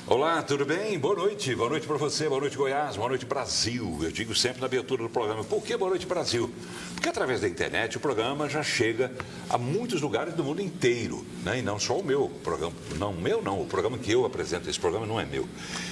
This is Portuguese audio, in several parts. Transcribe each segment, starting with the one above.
Olá, tudo bem? Boa noite para você, boa noite Goiás, boa noite Brasil. Eu digo sempre na abertura do programa, por que boa noite Brasil? Porque através da internet o programa já chega a muitos lugares do mundo inteiro, né? E não só o meu programa, não, o programa que eu apresento, esse programa não é meu.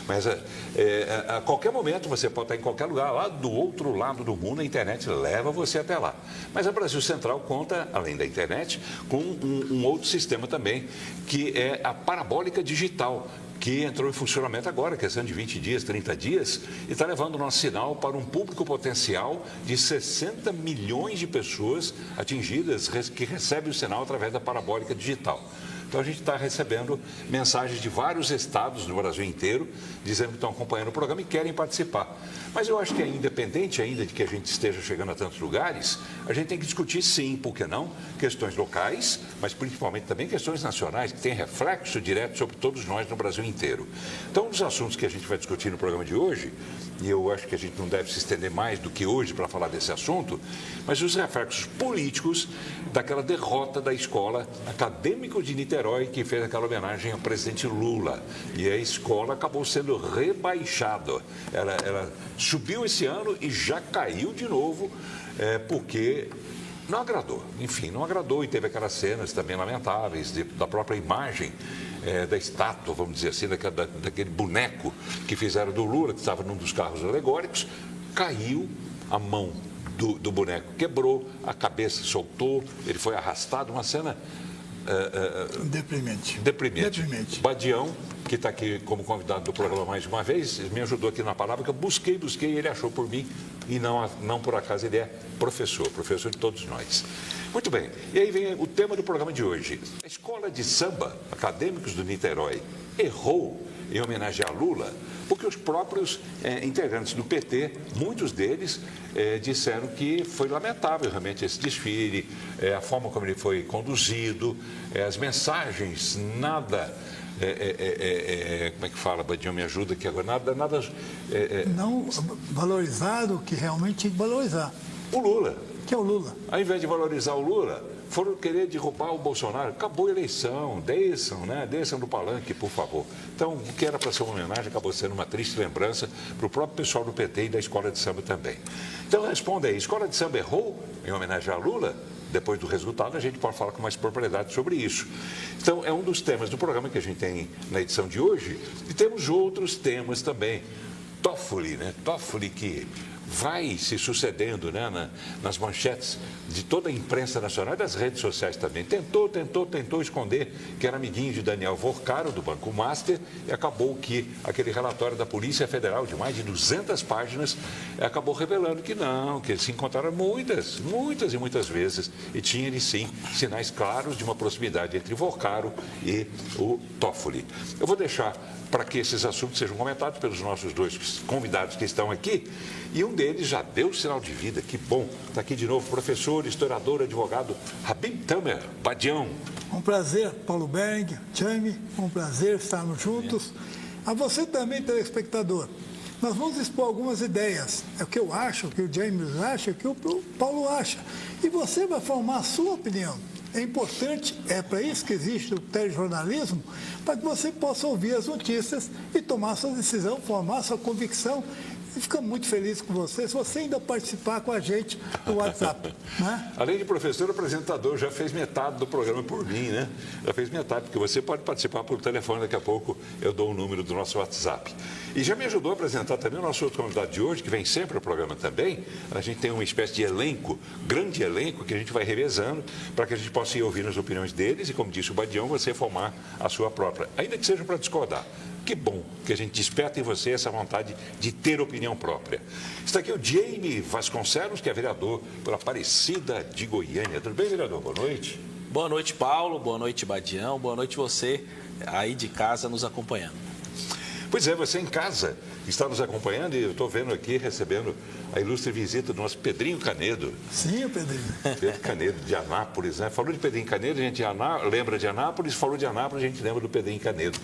Mas a qualquer momento você pode estar em qualquer lugar, lá do outro lado do mundo, a internet leva você até lá. Mas a Brasil Central conta, além da internet, com um outro sistema também, que é a parabólica digital, que entrou em funcionamento agora, questão de 20 dias, 30 dias, e está levando o nosso sinal para um público potencial de 60 milhões de pessoas atingidas que recebem o sinal através da parabólica digital. Então, a gente está recebendo mensagens de vários estados do Brasil inteiro, dizendo que estão acompanhando o programa e querem participar. Mas eu acho que, independente ainda de que a gente esteja chegando a tantos lugares, a gente tem que discutir, sim, por que não, questões locais, mas principalmente também questões nacionais, que têm reflexo direto sobre todos nós no Brasil inteiro. Então, um dos assuntos que a gente vai discutir no programa de hoje, e eu acho que a gente não deve se estender mais do que hoje para falar desse assunto, mas os reflexos políticos daquela derrota da escola Acadêmico de Niterói, que fez aquela homenagem ao presidente Lula. E a escola acabou sendo rebaixada. Ela subiu esse ano e já caiu de novo, porque não agradou. Enfim, não agradou e teve aquelas cenas também lamentáveis da própria imagem da estátua, vamos dizer assim, daquele boneco que fizeram do Lula, que estava num dos carros alegóricos, caiu a mão do boneco, quebrou, a cabeça soltou, ele foi arrastado, uma cena Deprimente. Badião, que está aqui como convidado do programa mais uma vez, me ajudou aqui na palavra, que eu busquei, ele achou por mim, e não por acaso ele é professor de todos nós. Muito bem, e aí vem o tema do programa de hoje. A escola de samba, Acadêmicos do Niterói, errou em homenagear Lula, porque os próprios integrantes do PT, muitos deles, disseram que foi lamentável realmente esse desfile, a forma como ele foi conduzido, as mensagens, nada... como é que fala, Badião, me ajuda aqui agora, nada... não valorizado o que realmente tinha que valorizar. O Lula. Que é o Lula. Ao invés de valorizar o Lula, foram querer derrubar o Bolsonaro. Acabou a eleição, desçam do palanque, por favor. Então, o que era para ser uma homenagem acabou sendo uma triste lembrança para o próprio pessoal do PT e da Escola de Samba também. Então, responda aí, a Escola de Samba errou em homenagear Lula? Depois do resultado, a gente pode falar com mais propriedade sobre isso. Então, é um dos temas do programa que a gente tem na edição de hoje. E temos outros temas também. Toffoli, né? Toffoli que vai se sucedendo, né, nas manchetes de toda a imprensa nacional e das redes sociais também. Tentou esconder que era amiguinho de Daniel Vorcaro, do Banco Master, e acabou que aquele relatório da Polícia Federal, de mais de 200 páginas, acabou revelando que não, que eles se encontraram muitas e muitas vezes, e tinha ele sim sinais claros de uma proximidade entre Vorcaro e o Toffoli. Eu vou deixar para que esses assuntos sejam comentados pelos nossos dois convidados que estão aqui, e um deles já deu sinal de vida, que bom. Está aqui de novo, professor, historiador, advogado, Habib Tamer Badião. Um prazer, Paulo Berg, Jaime, um prazer estarmos juntos. A você também, telespectador. Nós vamos expor algumas ideias. É o que eu acho, o que o James acha, o que o Paulo acha. E você vai formar a sua opinião. É importante, é para isso que existe o telejornalismo, para que você possa ouvir as notícias e tomar sua decisão, formar sua convicção. E ficamos muito felizes com você, se você ainda participar com a gente no WhatsApp. Né? Além de professor, apresentador, já fez metade do programa por mim, né? Já fez metade, porque você pode participar por telefone, daqui a pouco eu dou o número do nosso WhatsApp. E já me ajudou a apresentar também o nosso outro convidado de hoje, que vem sempre ao programa também. A gente tem uma espécie de elenco, grande elenco, que a gente vai revezando, para que a gente possa ir ouvindo as opiniões deles e, como disse o Badião, você formar a sua própria, ainda que seja para discordar. Que bom que a gente desperta em você essa vontade de ter opinião própria. Está aqui o Jaime Vasconcelos, que é vereador por Aparecida de Goiânia. Tudo bem, vereador? Boa noite. Boa noite, Paulo. Boa noite, Badião. Boa noite você aí de casa nos acompanhando. Pois é, você em casa está nos acompanhando e eu estou vendo aqui, recebendo a ilustre visita do nosso Pedrinho Canedo. Sim, o Pedrinho. Pedro Canedo, de Anápolis, né? Falou de Pedrinho Canedo, a gente lembra de Anápolis, falou de Anápolis, a gente lembra do Pedrinho Canedo.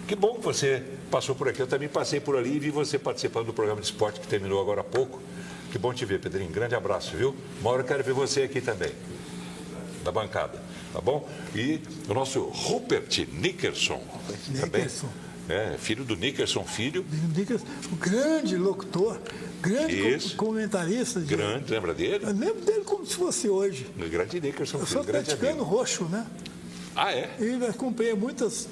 Que bom que você passou por aqui. Eu também passei por ali e vi você participando do programa de esporte que terminou agora há pouco. Que bom te ver, Pedrinho. Grande abraço, viu? Uma hora eu quero ver você aqui também, da bancada, tá bom? E o nosso Rupert Nickerson. Também, filho do Nickerson, filho. O grande locutor, grande comentarista. Grande, lembra dele? Eu lembro dele como se fosse hoje. O grande Nickerson, eu filho. sou atleticano roxo, né? Ah, é? E acompanhei muitos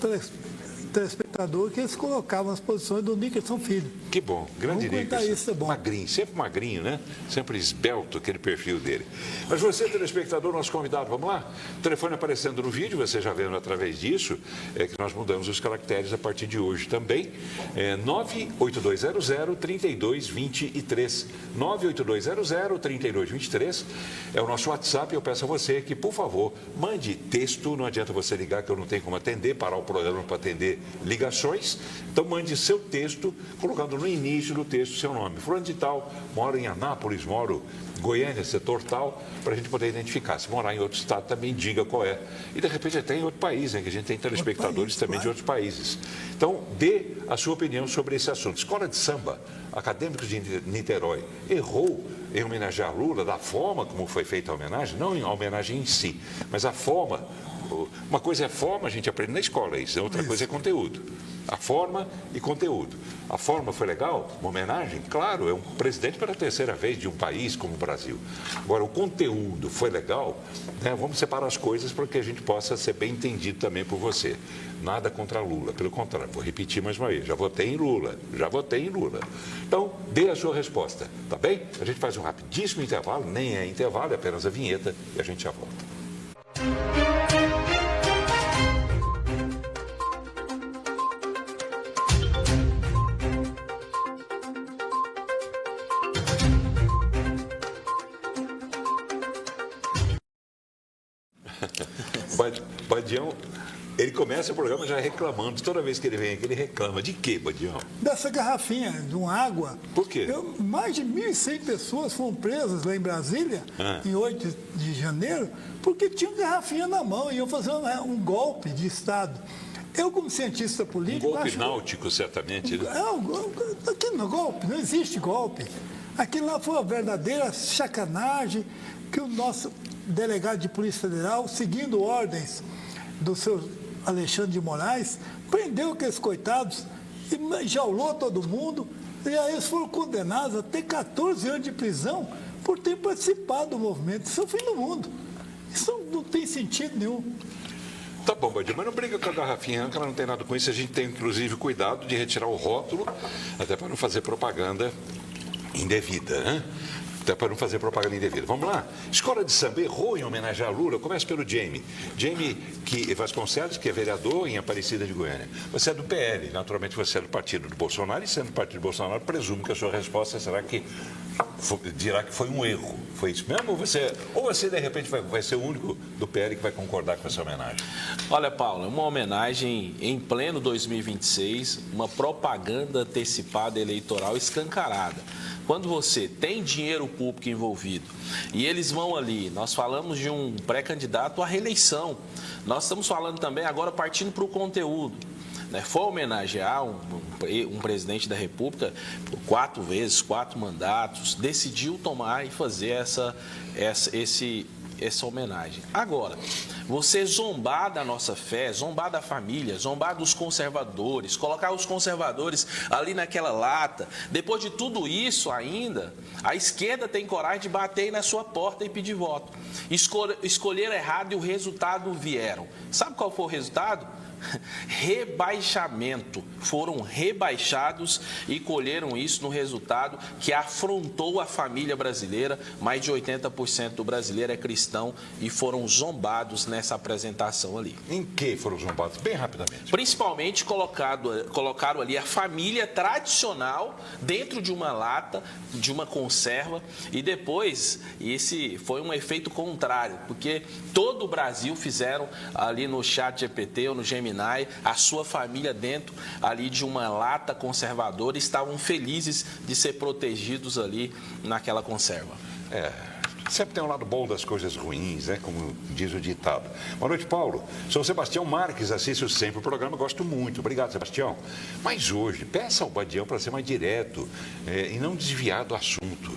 telespectadores que eles colocavam as posições do Nickerson Filho. Que bom, grande Nickerson. Isso é bom. Magrinho, sempre magrinho, né? Sempre esbelto, aquele perfil dele. Mas você, telespectador, nosso convidado, vamos lá? O telefone aparecendo no vídeo, você já vendo através disso, é que nós mudamos os caracteres a partir de hoje também. 98200-3223. 98200-3223 é o nosso WhatsApp. Eu peço a você que, por favor, mande texto. Não adianta você ligar, que eu não tenho como atender, parar o programa para atender ligações. Então, mande seu texto, colocando no início do texto seu nome. Fulano de tal, moro em Anápolis, moro em Goiânia, setor tal, para a gente poder identificar. Se morar em outro estado, também diga qual é. E, de repente, até em outro país, né? Que a gente tem telespectadores também de outros países. Então, dê a sua opinião sobre esse assunto. Escola de Samba, Acadêmicos de Niterói, errou em homenagear Lula da forma como foi feita a homenagem, não a homenagem em si, mas a forma. Uma coisa é forma, a gente aprende na escola, isso. Outra coisa é conteúdo. A forma e conteúdo. A forma foi legal? Uma homenagem? Claro, é um presidente pela terceira vez de um país como o Brasil. Agora, o conteúdo foi legal? Né? Vamos separar as coisas para que a gente possa ser bem entendido também por você. Nada contra Lula, pelo contrário, vou repetir mais uma vez, já votei em Lula. Então, dê a sua resposta, tá bem? A gente faz um rapidíssimo intervalo, nem é intervalo, é apenas a vinheta e a gente já volta. Badião, ele começa o programa já reclamando. Toda vez que ele vem aqui, ele reclama. De quê, Badião? Dessa garrafinha de uma água. Por quê? Mais de 1.100 pessoas foram presas lá em Brasília, em 8 de janeiro, porque tinham garrafinha na mão e iam fazer um golpe de Estado. Eu, como cientista político... Um golpe náutico, certamente. Né? Aqui não é golpe, não existe golpe. Aquilo lá foi uma verdadeira sacanagem que o nosso delegado de Polícia Federal, seguindo ordens do seu Alexandre de Moraes, prendeu aqueles coitados e jaulou todo mundo. E aí eles foram condenados a ter 14 anos de prisão por ter participado do movimento. Isso é o fim do mundo. Isso não tem sentido nenhum. Tá bom, Badião, mas não briga com a garrafinha, que ela não tem nada com isso. A gente tem, inclusive, cuidado de retirar o rótulo, até para não fazer propaganda indevida, né? Até para não fazer propaganda indevida. Vamos lá? Escola de Samba errou em homenagear Lula. Começa pelo Jamie. Jamie Vasconcelos, que é vereador em Aparecida de Goiânia. Você é do PL, naturalmente você é do partido do Bolsonaro, e sendo do partido do Bolsonaro, presumo que a sua resposta será que dirá que foi um erro. Foi isso mesmo? Ou você de repente, vai ser o único do PL que vai concordar com essa homenagem? Olha, Paulo, é uma homenagem em pleno 2026, uma propaganda antecipada eleitoral escancarada. Quando você tem dinheiro público envolvido e eles vão ali, nós falamos de um pré-candidato à reeleição, nós estamos falando também agora partindo para o conteúdo. Foi homenagear um presidente da República por 4 vezes, 4 mandatos, decidiu tomar e fazer essa homenagem. Agora, você zombar da nossa fé, zombar da família, zombar dos conservadores, colocar os conservadores ali naquela lata, depois de tudo isso ainda, a esquerda tem coragem de bater aí na sua porta e pedir voto. Escolher errado e o resultado vieram. Sabe qual foi o resultado? Rebaixamento. Foram rebaixados e colheram isso no resultado que afrontou a família brasileira. Mais de 80% do brasileiro é cristão e foram zombados nessa apresentação ali. Em que foram zombados? Bem rapidamente. Principalmente colocaram ali a família tradicional dentro de uma lata, de uma conserva, e depois esse foi um efeito contrário, porque todo o Brasil fizeram ali no ChatGPT ou no Gemini a sua família dentro ali de uma lata conservadora, estavam felizes de ser protegidos ali naquela conserva. Sempre tem um lado bom das coisas ruins, né? Como diz o ditado. Boa noite, Paulo. Sou Sebastião Marques, assisto sempre o programa, gosto muito. Obrigado, Sebastião. Mas hoje, peça ao Badião para ser mais direto e não desviar do assunto.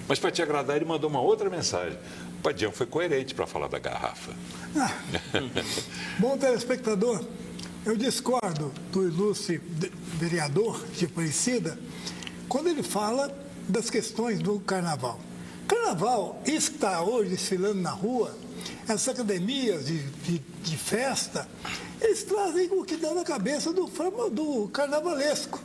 Mas para te agradar, ele mandou uma outra mensagem. O Badião foi coerente para falar da garrafa. Bom telespectador, eu discordo do ilustre vereador de Aparecida quando ele fala das questões do carnaval. Carnaval, isso que está hoje desfilando na rua, essas academias de festa, eles trazem o que dá na cabeça do carnavalesco.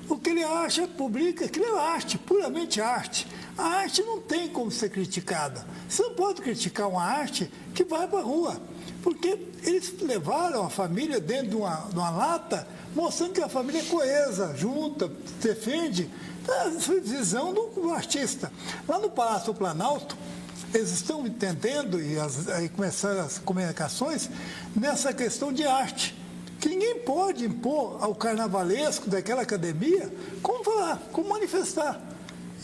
O que ele acha, publica, aquilo é arte, puramente arte. A arte não tem como ser criticada. Você não pode criticar uma arte que vai para a rua, porque eles levaram a família dentro de uma lata, mostrando que a família é coesa, junta, defende a visão do artista. Lá no Palácio do Planalto, eles estão entendendo e começaram as comunicações nessa questão de arte, que ninguém pode impor ao carnavalesco daquela academia como falar, como manifestar.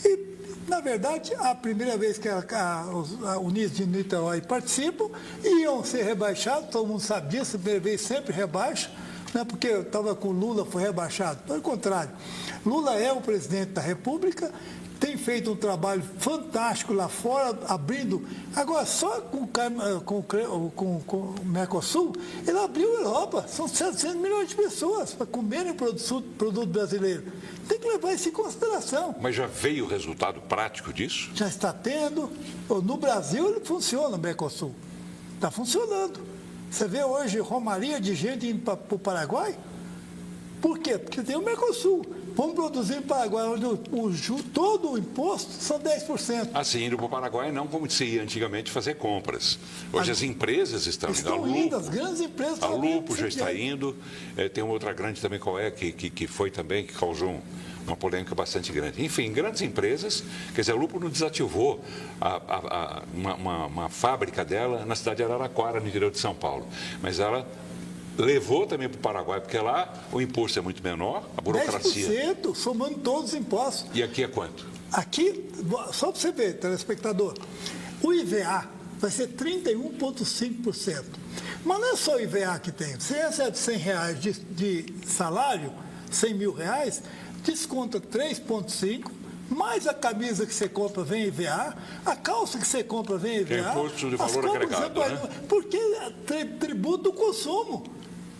E, na verdade, a primeira vez que a Unis de Niterói participam, iam ser rebaixados, todo mundo sabe disso, a primeira vez sempre rebaixa, não é porque eu estava com Lula, foi rebaixado. Pelo contrário, Lula é o presidente da República, tem feito um trabalho fantástico lá fora, abrindo. Agora, só com o Mercosul, ele abriu a Europa. São 700 milhões de pessoas para comerem produto brasileiro. Tem que levar isso em consideração. Mas já veio o resultado prático disso? Já está tendo. No Brasil, ele funciona, o Mercosul. Está funcionando. Você vê hoje romaria de gente indo para o Paraguai? Por quê? Porque tem o Mercosul. Vamos produzir no Paraguai, onde todo o imposto são 10%. Assim, indo para o Paraguai, não como se ia antigamente fazer compras. Hoje as empresas estão indo. As grandes empresas estão indo. A Lupo já está indo. Tem uma outra grande também, qual é, que foi também, que causou uma polêmica bastante grande. Enfim, grandes empresas, quer dizer, a Lupo não desativou uma fábrica dela na cidade de Araraquara, no interior de São Paulo. Mas ela levou também para o Paraguai, porque lá o imposto é muito menor, a burocracia... 10%, somando todos os impostos. E aqui é quanto? Aqui, só para você ver, telespectador, o IVA vai ser 31,5%. Mas não é só o IVA que tem. Você recebe R$100 de salário, R$100 mil, desconta 3,5%, mais a camisa que você compra vem IVA, a calça que você compra vem IVA. É imposto de valor agregado, né? Porque é tributo do consumo.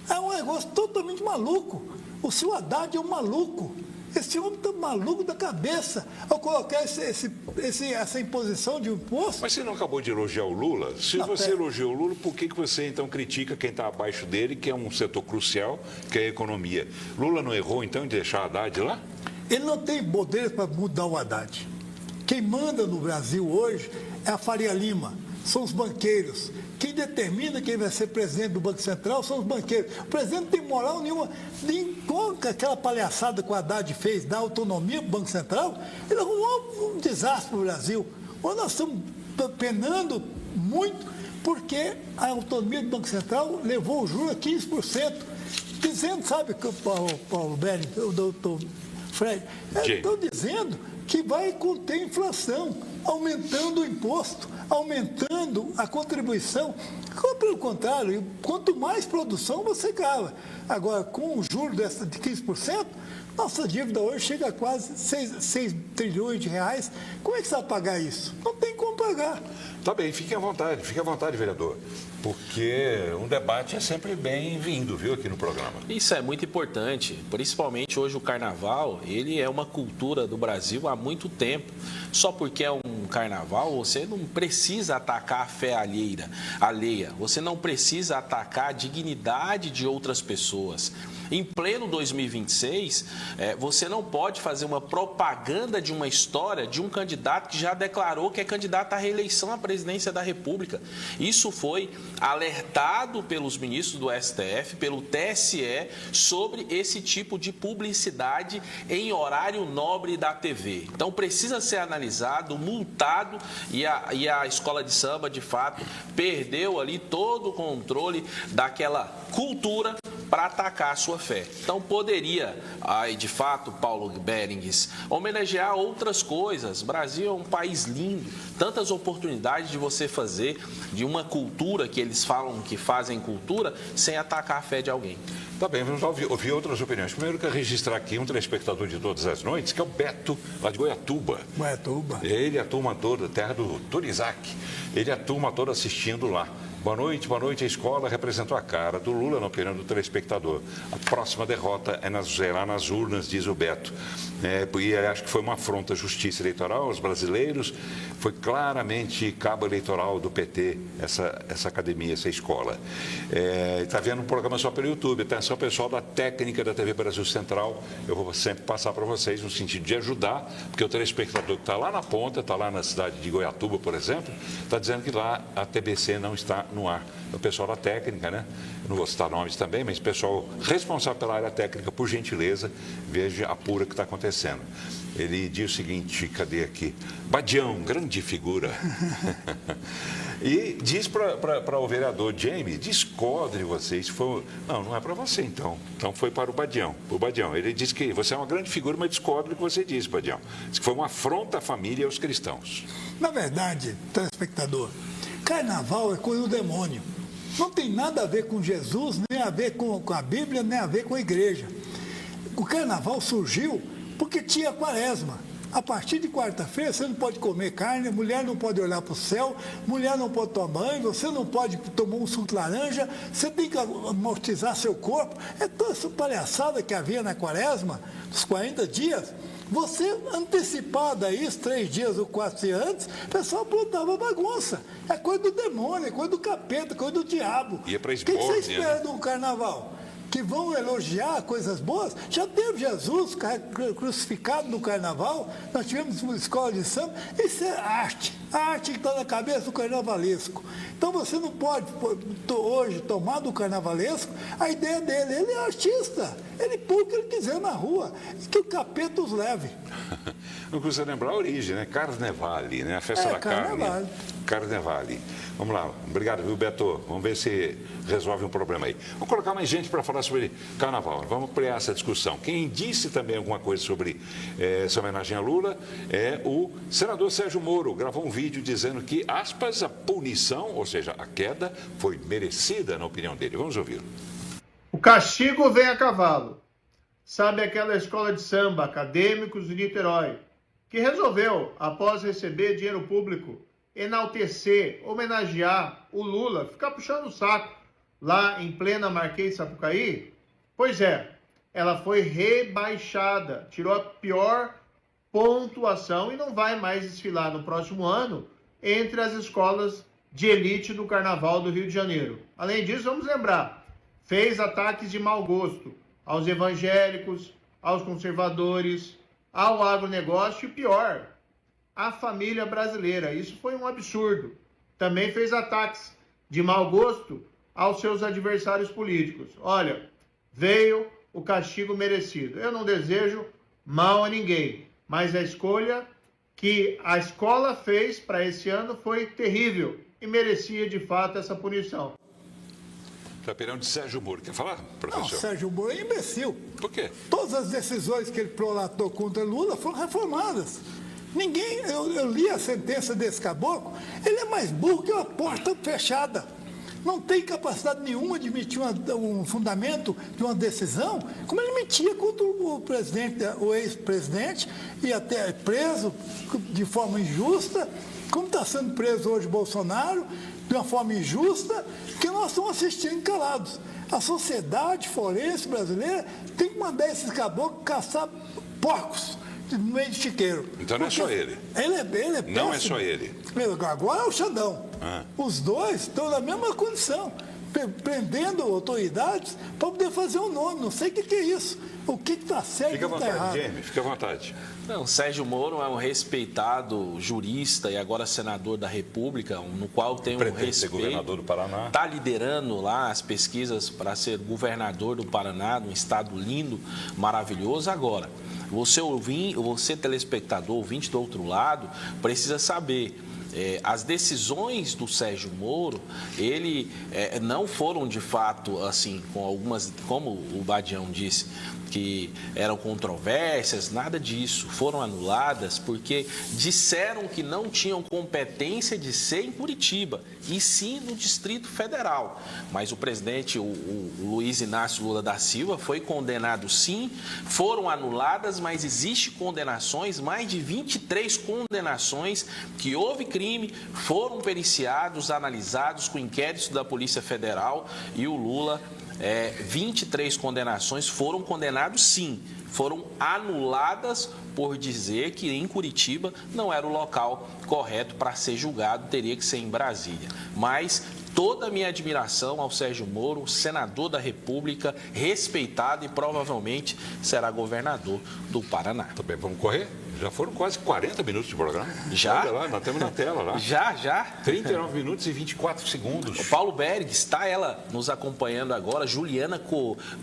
É um negócio totalmente maluco. O seu Haddad é um maluco. Esse homem está maluco da cabeça ao colocar essa imposição de imposto. Mas você não acabou de elogiar o Lula? Se você elogiou o Lula, por que você então critica quem está abaixo dele, que é um setor crucial, que é a economia? Lula não errou então em deixar o Haddad lá? Ele não tem poder para mudar o Haddad. Quem manda no Brasil hoje é a Faria Lima, são os banqueiros. Quem determina quem vai ser presidente do Banco Central são os banqueiros. O presidente não tem moral nenhuma. Com aquela palhaçada que o Haddad fez da autonomia do Banco Central, ele arrumou um desastre para o Brasil. Hoje nós estamos penando muito porque a autonomia do Banco Central levou o juro a 15%. Dizendo, sabe, Paulo Belli, o doutor Fred, estão dizendo que vai conter inflação, aumentando o imposto, aumentando a contribuição. Pelo contrário, quanto mais produção você cava. Agora, com o juro de 15%, nossa dívida hoje chega a quase 6 trilhões de reais. Como é que você vai pagar isso? Não tem como pagar. Tá bem, fique à vontade, vereador. Porque um debate é sempre bem-vindo, viu, aqui no programa. Isso é muito importante, principalmente hoje o carnaval, ele é uma cultura do Brasil há muito tempo. Só porque é um carnaval, você não precisa atacar a fé alheia, você não precisa atacar a dignidade de outras pessoas. Em pleno 2026, você não pode fazer uma propaganda de uma história de um candidato que já declarou que é candidato à reeleição à presidência da República. Isso foi alertado pelos ministros do STF, pelo TSE, sobre esse tipo de publicidade em horário nobre da TV. Então, precisa ser analisado, multado mudado e a escola de samba, de fato, perdeu ali todo o controle daquela cultura para atacar a sua fé. Então, poderia, aí, de fato, Paulo Berengues, homenagear outras coisas. O Brasil é um país lindo, tantas oportunidades de você fazer de uma cultura que eles falam que fazem cultura sem atacar a fé de alguém. Tá bem, vamos ouvir outras opiniões. Primeiro, eu quero registrar aqui um telespectador de todas as noites, que é o Beto, lá de Goiatuba. Goiatuba. Ele e a turma toda, terra do Turizac. Ele e a turma toda assistindo lá. Boa noite. A escola representou a cara do Lula na opinião do telespectador. A próxima derrota é lá nas urnas, diz o Beto. E acho que foi uma afronta à justiça eleitoral aos brasileiros. Foi claramente cabo eleitoral do PT, essa academia, essa escola. Está vendo um programa só pelo YouTube. Atenção, pessoal da técnica da TV Brasil Central. Eu vou sempre passar para vocês no sentido de ajudar, porque o telespectador que está lá na ponta, está lá na cidade de Goiatuba, por exemplo, está dizendo que lá a TBC não está no ar. O pessoal da técnica, né? Eu não vou citar nomes também, mas o pessoal responsável pela área técnica, por gentileza, veja a pura que está acontecendo. Ele diz o seguinte, cadê aqui? Badião, grande figura. E diz para o vereador Jamie, discordo de vocês. Não é para você então. Então foi para o Badião. Ele disse que você é uma grande figura, mas discordo do que você disse, Badião. Diz que foi uma afronta à família e aos cristãos. Na verdade, telespectador, carnaval é coisa do demônio. Não tem nada a ver com Jesus, nem a ver com a Bíblia, nem a ver com a igreja. O carnaval surgiu porque tinha quaresma. A partir de quarta-feira você não pode comer carne, mulher não pode olhar para o céu, mulher não pode tomar banho, você não pode tomar um suco de laranja, você tem que amortizar seu corpo. É toda essa palhaçada que havia na quaresma, dos 40 dias. Você antecipada isso 3 dias ou 4 dias antes, o pessoal plantava bagunça. É coisa do demônio, é coisa do capeta, coisa do diabo. Ia para o que você espera do carnaval? Que vão elogiar coisas boas? Já teve Jesus crucificado no carnaval, nós tivemos uma escola de samba, isso é arte, a arte que está na cabeça do carnavalesco. Então você não pode hoje tomar do carnavalesco a ideia dele, ele é artista, ele põe o que ele quiser na rua, e que o capeta os leve. Não precisa lembrar a origem, né? Carnevale, né? A festa da carne. Carnevale. Vamos lá. Obrigado, viu, Beto? Vamos ver se resolve um problema aí. Vamos colocar mais gente para falar sobre carnaval. Vamos ampliar essa discussão. Quem disse também alguma coisa sobre essa homenagem a Lula é o senador Sérgio Moro. Gravou um vídeo dizendo que, aspas, a punição, ou seja, a queda, foi merecida, na opinião dele. Vamos ouvir. O castigo vem a cavalo. Sabe aquela escola de samba, Acadêmicos de Niterói, que resolveu, após receber dinheiro público, enaltecer, homenagear o Lula, ficar puxando o saco lá em plena Marquês Sapucaí? Pois é, ela foi rebaixada, tirou a pior pontuação e não vai mais desfilar no próximo ano entre as escolas de elite do Carnaval do Rio de Janeiro. Além disso, vamos lembrar, fez ataques de mau gosto aos evangélicos, aos conservadores, ao agronegócio e pior, à família brasileira. Isso foi um absurdo. Também fez ataques de mau gosto aos seus adversários políticos. Olha, veio o castigo merecido. Eu não desejo mal a ninguém, mas a escolha que a escola fez para esse ano foi terrível e merecia de fato essa punição. Está opinião de Sérgio Moro. Quer falar, professor? Não, Sérgio Moro é imbecil. Por quê? Todas as decisões que ele prolatou contra Lula foram reformadas. Ninguém, eu li a sentença desse caboclo, ele é mais burro que uma porta fechada. Não tem capacidade nenhuma de emitir um fundamento de uma decisão, como ele emitia contra o presidente, o ex-presidente, e até preso de forma injusta, como está sendo preso hoje Bolsonaro, de uma forma injusta, que nós estamos assistindo calados. A sociedade forense brasileira tem que mandar esses caboclos caçar porcos no meio de chiqueiro. Então não é só ele. Ele é péssimo. Não é só ele. Agora é o Xandão. Os dois estão na mesma condição. prendendo autoridades para poder fazer um nome. Não sei o que é isso. O que está certo e o que está errado. Fica à vontade, Jaime, fica à vontade. Não, Sérgio Moro é um respeitado jurista e agora senador da República, no qual tem um Pretende respeito. ser governador do Paraná. Está liderando lá as pesquisas para ser governador do Paraná, um estado lindo, maravilhoso. Agora, você telespectador, ouvinte do outro lado, precisa saber. As decisões do Sérgio Moro, ele não foram de fato assim, com algumas, como o Badião disse, que eram controvérsias, nada disso. Foram anuladas porque disseram que não tinham competência de ser em Curitiba, e sim no Distrito Federal. Mas o presidente, o Luiz Inácio Lula da Silva, foi condenado sim, foram anuladas, mas existe condenações, mais de 23 condenações, que houve crime, foram periciados, analisados com inquéritos da Polícia Federal, e o Lula... 23 condenações foram condenados sim, foram anuladas por dizer que em Curitiba não era o local correto para ser julgado, teria que ser em Brasília. Mas toda a minha admiração ao Sérgio Moro, senador da República, respeitado e provavelmente será governador do Paraná. Também vamos correr? Já foram quase 40 minutos de programa. Já? Olha lá, nós temos na tela lá. Já. 39 minutos e 24 segundos. O Paulo Berg, está ela nos acompanhando agora. Juliana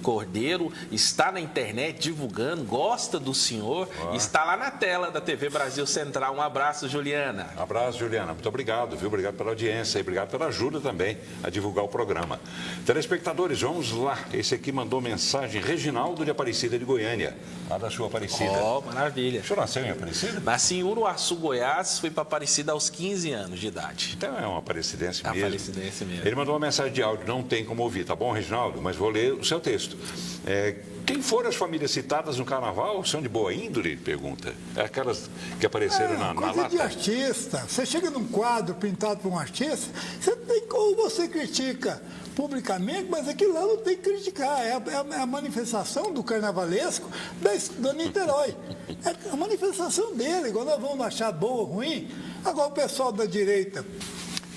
Cordeiro está na internet divulgando, gosta do senhor, está lá na tela da TV Brasil Central. Um abraço, Juliana. Um abraço, Juliana. Muito obrigado, viu? Obrigado pela audiência e obrigado pela ajuda também a divulgar o programa. Telespectadores, vamos lá. Esse aqui mandou mensagem, Reginaldo de Aparecida de Goiânia, lá da sua Aparecida. Maravilha. O senhor nasceu em Aparecida? Nasci em Uruaçu, Goiás, fui para Aparecida aos 15 anos de idade. Então é uma aparecidense mesmo. Aparecidense mesmo. Ele mandou uma mensagem de áudio, não tem como ouvir, tá bom, Reginaldo? Mas vou ler o seu texto. Quem foram as famílias citadas no carnaval são de boa índole? Ele pergunta. É aquelas que apareceram na coisa lata. De artista. Você chega num quadro pintado por um artista, ou você critica publicamente, mas aquilo lá não tem que criticar. É a manifestação do carnavalesco do Niterói. É a manifestação dele. Agora nós vamos achar boa ou ruim. Agora o pessoal da direita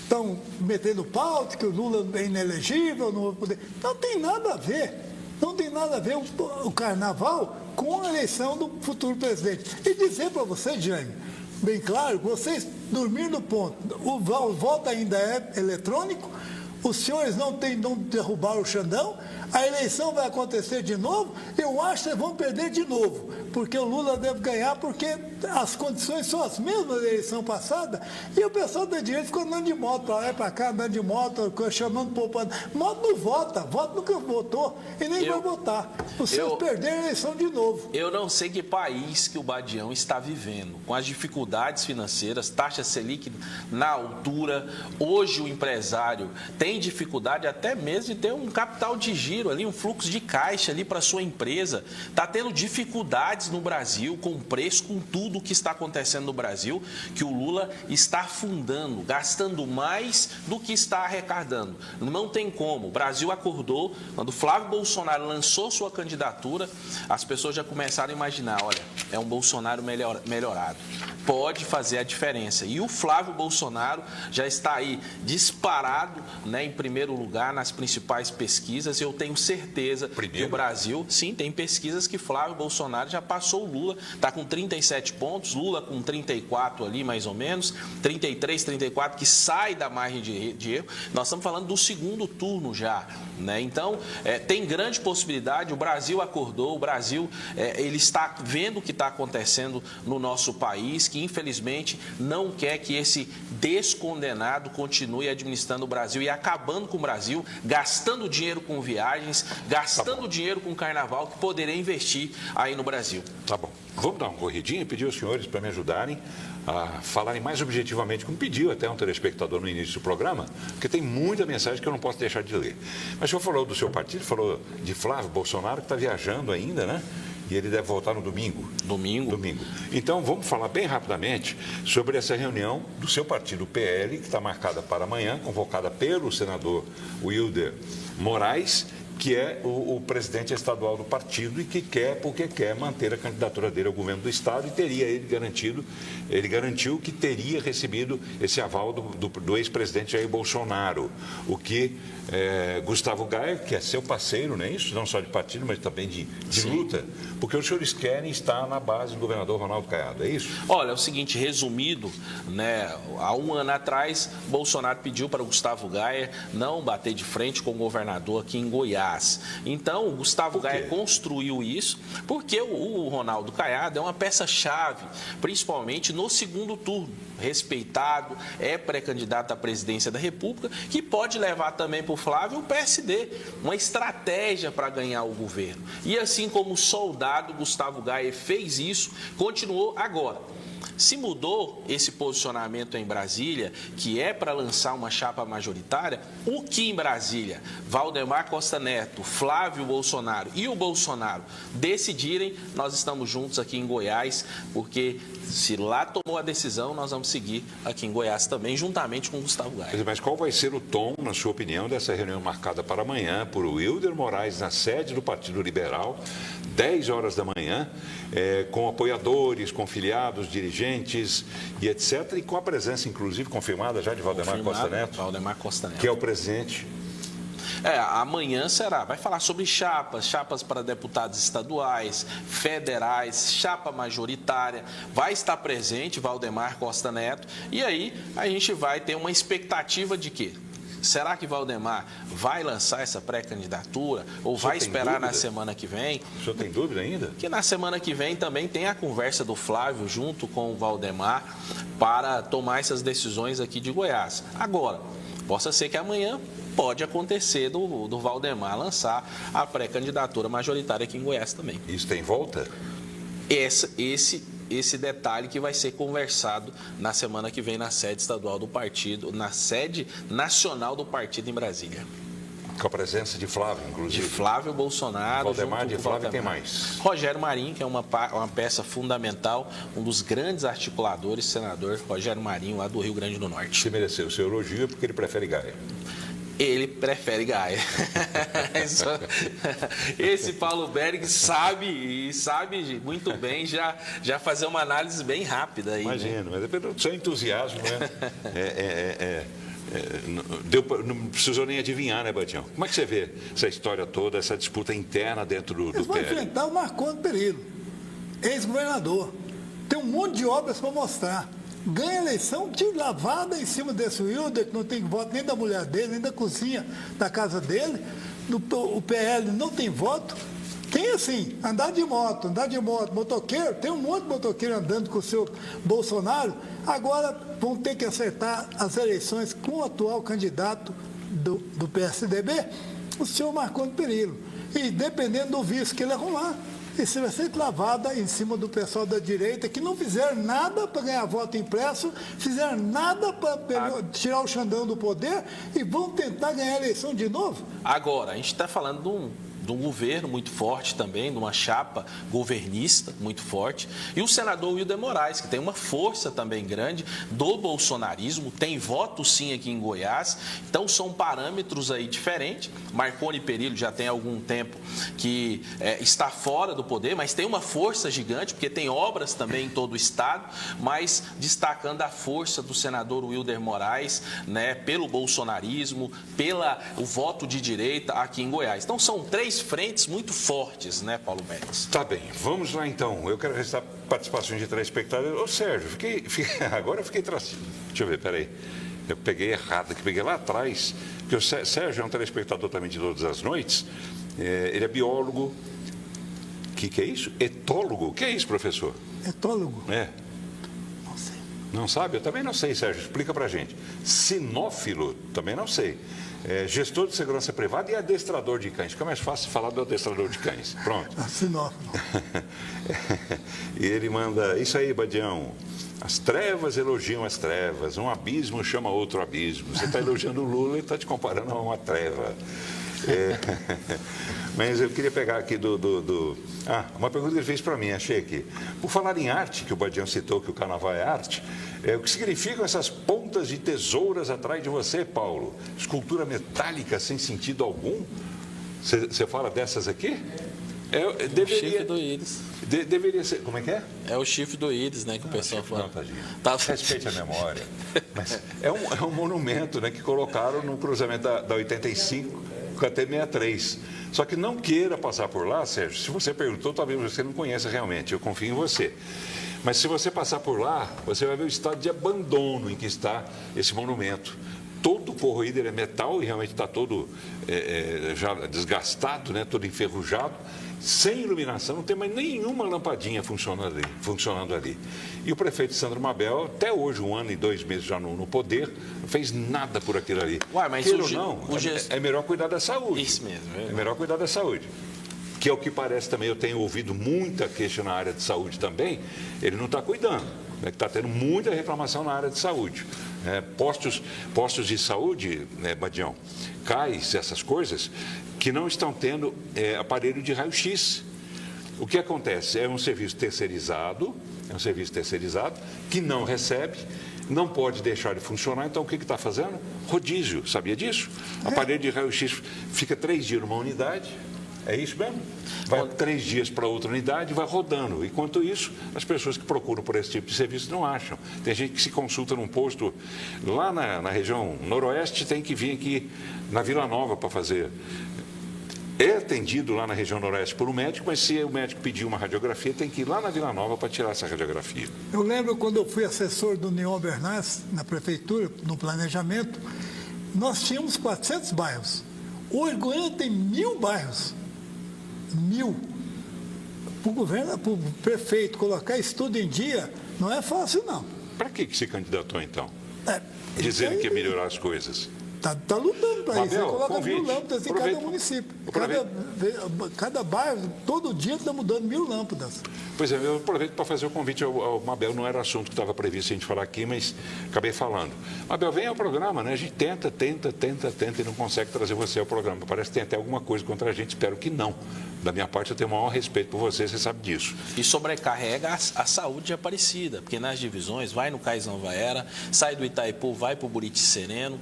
estão metendo pau, que o Lula é inelegível, não vai poder. Não tem nada a ver. Não tem nada a ver o carnaval com a eleição do futuro presidente. E dizer para você, Jaime, bem claro, vocês dormiram no ponto. O voto ainda é eletrônico, os senhores não derrubaram o Xandão, a eleição vai acontecer de novo, eu acho que vão perder de novo, porque o Lula deve ganhar, porque as condições são as mesmas da eleição passada, e o pessoal da direita ficou andando de moto para lá e para cá, andando de moto, chamando poupando. Moto não vota, voto nunca votou e nem vai votar. Os senhores perderam a eleição de novo. Eu não sei que país que o Badião está vivendo, com as dificuldades financeiras, taxa Selic na altura. Hoje o empresário tem dificuldade até mesmo de ter um capital de giro ali, um fluxo de caixa ali para sua empresa. Está tendo dificuldades no Brasil, com o preço, com tudo o que está acontecendo no Brasil, que o Lula está afundando, gastando mais do que está arrecadando. Não tem como. O Brasil acordou, quando Flávio Bolsonaro lançou sua candidatura, as pessoas já começaram a imaginar, olha, é um Bolsonaro melhorado. Pode fazer a diferença. E o Flávio Bolsonaro já está aí disparado, né, em primeiro lugar nas principais pesquisas. Eu tenho certeza que o Brasil, sim, tem pesquisas que Flávio Bolsonaro já passou o Lula, está com 37 pontos, Lula com 34 ali mais ou menos, 33, 34, que sai da margem de erro. Nós estamos falando do segundo turno já, né? Então, tem grande possibilidade, o Brasil acordou, o Brasil ele está vendo o que está acontecendo no nosso país, que infelizmente não quer que esse descondenado continue administrando o Brasil e acabando com o Brasil, gastando dinheiro com viagens, gastando dinheiro com carnaval, que poderia investir aí no Brasil. Tá bom. Vamos dar uma corridinha e pedir aos senhores para me ajudarem a falarem mais objetivamente, como pediu até um telespectador no início do programa, porque tem muita mensagem que eu não posso deixar de ler. Mas o senhor falou do seu partido, falou de Flávio Bolsonaro, que está viajando ainda, né? E ele deve voltar no domingo. Domingo. Então, vamos falar bem rapidamente sobre essa reunião do seu partido, o PL, que está marcada para amanhã, convocada pelo senador Wilder Moraes que é o presidente estadual do partido e que quer, porque quer manter a candidatura dele ao governo do Estado, e teria ele garantiu que teria recebido esse aval do ex-presidente Jair Bolsonaro, o que Gustavo Gaia, que é seu parceiro, não é isso? Não só de partido, mas também de luta, porque os senhores querem estar na base do governador Ronaldo Caiado, é isso? Olha, é o seguinte, resumido, né, há um ano atrás, Bolsonaro pediu para o Gustavo Gaia não bater de frente com o governador aqui em Goiás. Então, o Gustavo Gaia construiu isso porque o Ronaldo Caiado é uma peça-chave, principalmente no segundo turno. Respeitado, é pré-candidato à presidência da República, que pode levar também para o Flávio o PSD, uma estratégia para ganhar o governo. E assim como o soldado Gustavo Gaia fez isso, continuou agora. Se mudou esse posicionamento em Brasília, que é para lançar uma chapa majoritária, o que em Brasília Valdemar Costa Neto, Flávio Bolsonaro e o Bolsonaro decidirem, nós estamos juntos aqui em Goiás, porque se lá tomou a decisão, nós vamos seguir aqui em Goiás também, juntamente com o Gustavo Gaia. Mas qual vai ser o tom, na sua opinião, dessa reunião marcada para amanhã por Wilder Moraes na sede do Partido Liberal, 10 horas da manhã, com apoiadores, com filiados, dirigentes e etc. E com a presença, inclusive, confirmada já de Valdemar Costa Neto. Valdemar Costa Neto. Que é o presidente. Amanhã vai falar sobre chapas para deputados estaduais, federais, chapa majoritária, vai estar presente Valdemar Costa Neto, e aí a gente vai ter uma expectativa de quê? Será que Valdemar vai lançar essa pré-candidatura ou vai esperar na semana que vem? O senhor tem dúvida ainda? Que na semana que vem também tem a conversa do Flávio junto com o Valdemar para tomar essas decisões aqui de Goiás. Agora, possa ser que amanhã pode acontecer do Valdemar lançar a pré-candidatura majoritária aqui em Goiás também. Isso tem volta? Esse detalhe que vai ser conversado na semana que vem na sede estadual do partido, na sede nacional do partido em Brasília. Com a presença de Flávio, inclusive. De Flávio Bolsonaro. Valdemar, de Flávio, quem mais? Rogério Marinho, que é uma peça fundamental, um dos grandes articuladores, senador Rogério Marinho, lá do Rio Grande do Norte. Se mereceu o seu elogio, porque ele prefere Gaia. Ele prefere Gaia. Esse Paulo Berg sabe muito bem já fazer uma análise bem rápida aí. Imagino, né? Mas pelo seu entusiasmo, né? Não precisou nem adivinhar, né, Badião? Como é que você vê essa história toda, essa disputa interna dentro do Eles vão PL? enfrentar o Marconi Perillo, ex-governador. Tem um monte de obras para mostrar. Ganha a eleição de lavada em cima desse Wilder, que não tem voto nem da mulher dele, nem da cozinha da casa dele. O PL não tem voto. Tem assim, andar de moto, motoqueiro, tem um monte de motoqueiro andando com o seu Bolsonaro. Agora vão ter que acertar as eleições com o atual candidato do PSDB, o senhor Marconi Perillo. E dependendo do vice que ele arrumar, isso vai ser lavada em cima do pessoal da direita, que não fizeram nada para ganhar voto impresso, fizeram nada para tirar o Xandão do poder e vão tentar ganhar a eleição de novo. Agora, a gente está falando de um governo muito forte também, de uma chapa governista muito forte, e o senador Wilder Moraes, que tem uma força também grande do bolsonarismo, tem voto sim aqui em Goiás, então são parâmetros aí diferentes. Marconi Perillo já tem algum tempo que está fora do poder, mas tem uma força gigante, porque tem obras também em todo o estado, mas destacando a força do senador Wilder Moraes, né, pelo bolsonarismo, o voto de direita aqui em Goiás. Então são três frentes muito fortes, né, Paulo Bergs? Tá bem, vamos lá então. Eu quero registrar participações de telespectadores. Ô Sérgio, agora eu fiquei traçando. Deixa eu ver, peraí. Eu peguei errado aqui, peguei lá atrás. Porque o Sérgio é um telespectador também de todas as noites. Ele é biólogo. Que é isso? Etólogo? O que é isso, professor? Etólogo? Não sei. Não sabe? Eu também não sei, Sérgio. Explica pra gente. Sinófilo? Também não sei. Gestor de segurança privada e adestrador de cães. Fica mais fácil falar do adestrador de cães. Pronto. Sinófilo. E ele manda, isso aí, Badião. As trevas elogiam as trevas. Um abismo chama outro abismo. Você está elogiando o Lula e está te comparando a uma treva. Mas eu queria pegar aqui uma pergunta que ele fez para mim, achei aqui. Por falar em arte, que o Badião citou que o carnaval é arte, o que significam essas pontas de tesouras atrás de você, Paulo? Escultura metálica sem sentido algum? Você fala dessas aqui? O chifre do íris. Deveria ser. Como é que é? É o chifre do íris, né? Que o pessoal fala. Não, tadinho. Tá. Respeite a memória. Mas é um monumento, né, que colocaram no cruzamento da 85 com a T63. Só que não queira passar por lá, Sérgio. Se você perguntou, talvez você não conheça realmente. Eu confio em você. Mas se você passar por lá, você vai ver o estado de abandono em que está esse monumento. Todo corroído, ele é metal e realmente está todo já desgastado, né, todo enferrujado, sem iluminação, não tem mais nenhuma lampadinha funcionando ali. E o prefeito Sandro Mabel, até hoje, 1 ano e 2 meses já no poder, não fez nada por aquilo ali. Uai, mas Queira ou não, é melhor cuidar da saúde. Isso mesmo. É melhor cuidar da saúde. Que é o que parece também, eu tenho ouvido muita queixa na área de saúde também, ele não está cuidando, né, que está tendo muita reclamação na área de saúde. Postos de saúde, né, Badião, CAIS, essas coisas, que não estão tendo aparelho de raio-x. O que acontece? É um serviço terceirizado, que não recebe, não pode deixar de funcionar, então o que está fazendo? Rodízio, sabia disso? Aparelho de raio-x fica 3 dias numa unidade. É isso mesmo? Vai 3 dias para outra unidade, vai rodando. Enquanto isso, as pessoas que procuram por esse tipo de serviço não acham. Tem gente que se consulta num posto lá na região noroeste, tem que vir aqui na Vila Nova para fazer. É atendido lá na região noroeste por um médico, mas se o médico pedir uma radiografia, tem que ir lá na Vila Nova para tirar essa radiografia. Eu lembro quando eu fui assessor do Neon Bernardes, na prefeitura, no planejamento, nós tínhamos 400 bairros. Hoje, Goiânia tem 1.000 bairros. 1.000. Para o governo, para o prefeito colocar isso tudo em dia, não é fácil, não. Para que se candidatou, então? Dizendo que ia melhorar as coisas. Está lutando para isso. Ele coloca convite. 1.000 lâmpadas em cada município. Cada bairro, todo dia está mudando 1.000 lâmpadas. Pois é, eu aproveito para fazer o convite ao Mabel. Não era assunto que estava previsto a gente falar aqui, mas acabei falando. Mabel, vem ao programa, né? A gente tenta e não consegue trazer você ao programa. Parece que tem até alguma coisa contra a gente, espero que não. Da minha parte, eu tenho o maior respeito por você sabe disso. E sobrecarrega a saúde de Aparecida, porque nas divisões, vai no Cais Nova Era, sai do Itaipu, vai para o Buriti Sereno,